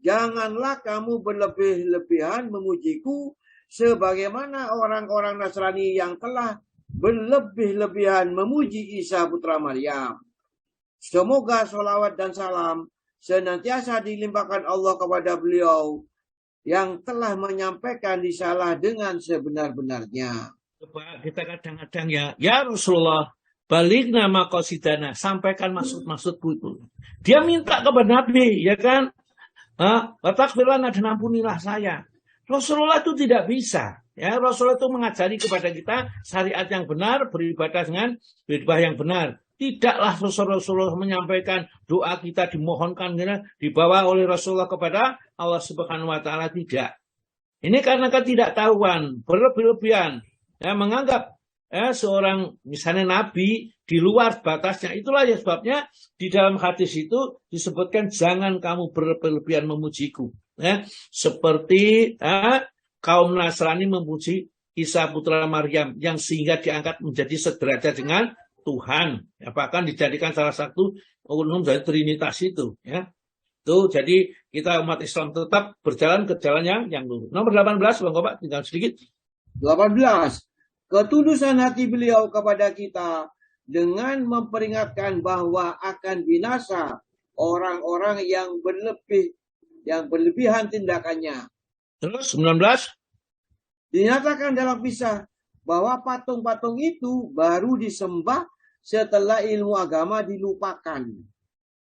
janganlah kamu berlebih-lebihan memujiku sebagaimana orang-orang Nasrani yang telah berlebih-lebihan memuji Isa putra Maryam. Semoga sholawat dan salam senantiasa dilimpahkan Allah kepada beliau yang telah menyampaikan risalah dengan sebenar-benarnya. Coba kita kadang-kadang ya Rasulullah, balik nama qasidana, sampaikan maksud-maksudku itu. Dia minta kepada Nabi, ya kan? Watakfirlana, dan ampunilah saya. Rasulullah itu tidak bisa. Ya, Rasulullah itu mengajari kepada kita syariat yang benar, beribadah dengan beribadah yang benar. Tidaklah Rasulullah menyampaikan doa kita dimohonkan dibawa oleh Rasulullah kepada Allah Subhanahu wa taala, tidak. Ini karena ketidaktahuan, berlebih-lebihan, ya, menganggap seorang misalnya nabi di luar batasnya. Itulah ya sebabnya di dalam hadis itu disebutkan jangan kamu berlebihan memujiku, ya. Seperti kaum Nasrani memuji Isa putra Maryam yang sehingga diangkat menjadi sederajat dengan Tuhan, ya, bahkan dijadikan salah satu umum dari Trinitas itu, ya. Tuh, jadi kita umat Islam tetap berjalan ke jalan yang lurus. Nomor 18, Bang Bapak, tinggal sedikit. 18. Ketulusan hati beliau kepada kita dengan memperingatkan bahwa akan binasa orang-orang yang berlebihan tindakannya. Terus 19. Dinyatakan dalam kisah bahwa patung-patung itu baru disembah setelah ilmu agama dilupakan.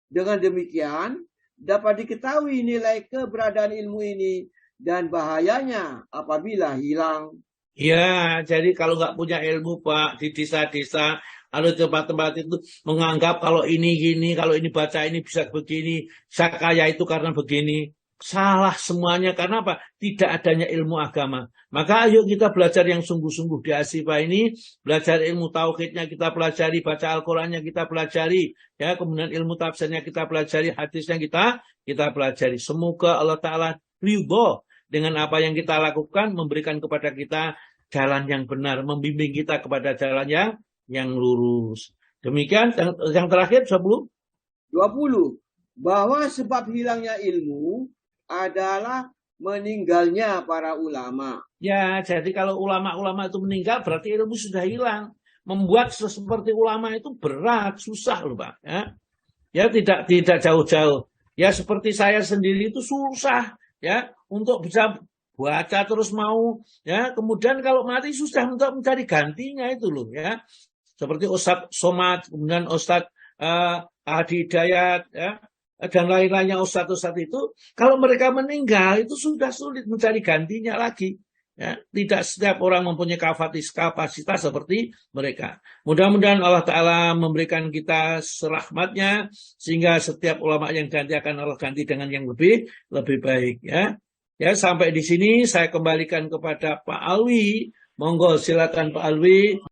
Dengan demikian, dapat diketahui nilai keberadaan ilmu ini dan bahayanya apabila hilang. Ya, jadi kalau nggak punya ilmu, Pak, di desa-desa, ada tempat-tempat itu menganggap kalau ini gini, kalau ini baca ini bisa begini, saya kaya itu karena begini. Salah semuanya, karena apa? Tidak adanya ilmu agama. Maka ayo kita belajar yang sungguh-sungguh di Asyifa ini, belajar ilmu tauhidnya kita pelajari, baca Al-Qur'annya kita pelajari, ya, kemudian ilmu tafsirnya kita pelajari, hadisnya kita pelajari. Semoga Allah Ta'ala ridho dengan apa yang kita lakukan, memberikan kepada kita jalan yang benar, membimbing kita kepada jalan yang lurus. Demikian yang terakhir 10. 20. Bahwa sebab hilangnya ilmu adalah meninggalnya para ulama. Ya, jadi kalau ulama-ulama itu meninggal berarti ilmu sudah hilang. Membuat seperti ulama itu berat, susah loh, Pak. Ya, tidak jauh-jauh. Ya, seperti saya sendiri itu susah, ya, untuk bisa baca terus mau, ya. Kemudian kalau mati susah untuk mencari gantinya itu loh, ya. Seperti Ustadz Somad, kemudian Ustadz Adi Hidayat, ya, dan lain-lainnya ustadz-ustadz itu, kalau mereka meninggal itu sudah sulit mencari gantinya lagi. Ya, tidak setiap orang mempunyai kapasitas seperti mereka. Mudah-mudahan Allah Ta'ala memberikan kita rahmatnya, sehingga setiap ulama yang ganti akan Allah ganti dengan yang lebih baik. Ya, sampai di sini saya kembalikan kepada Pak Alwi. Monggo silakan Pak Alwi.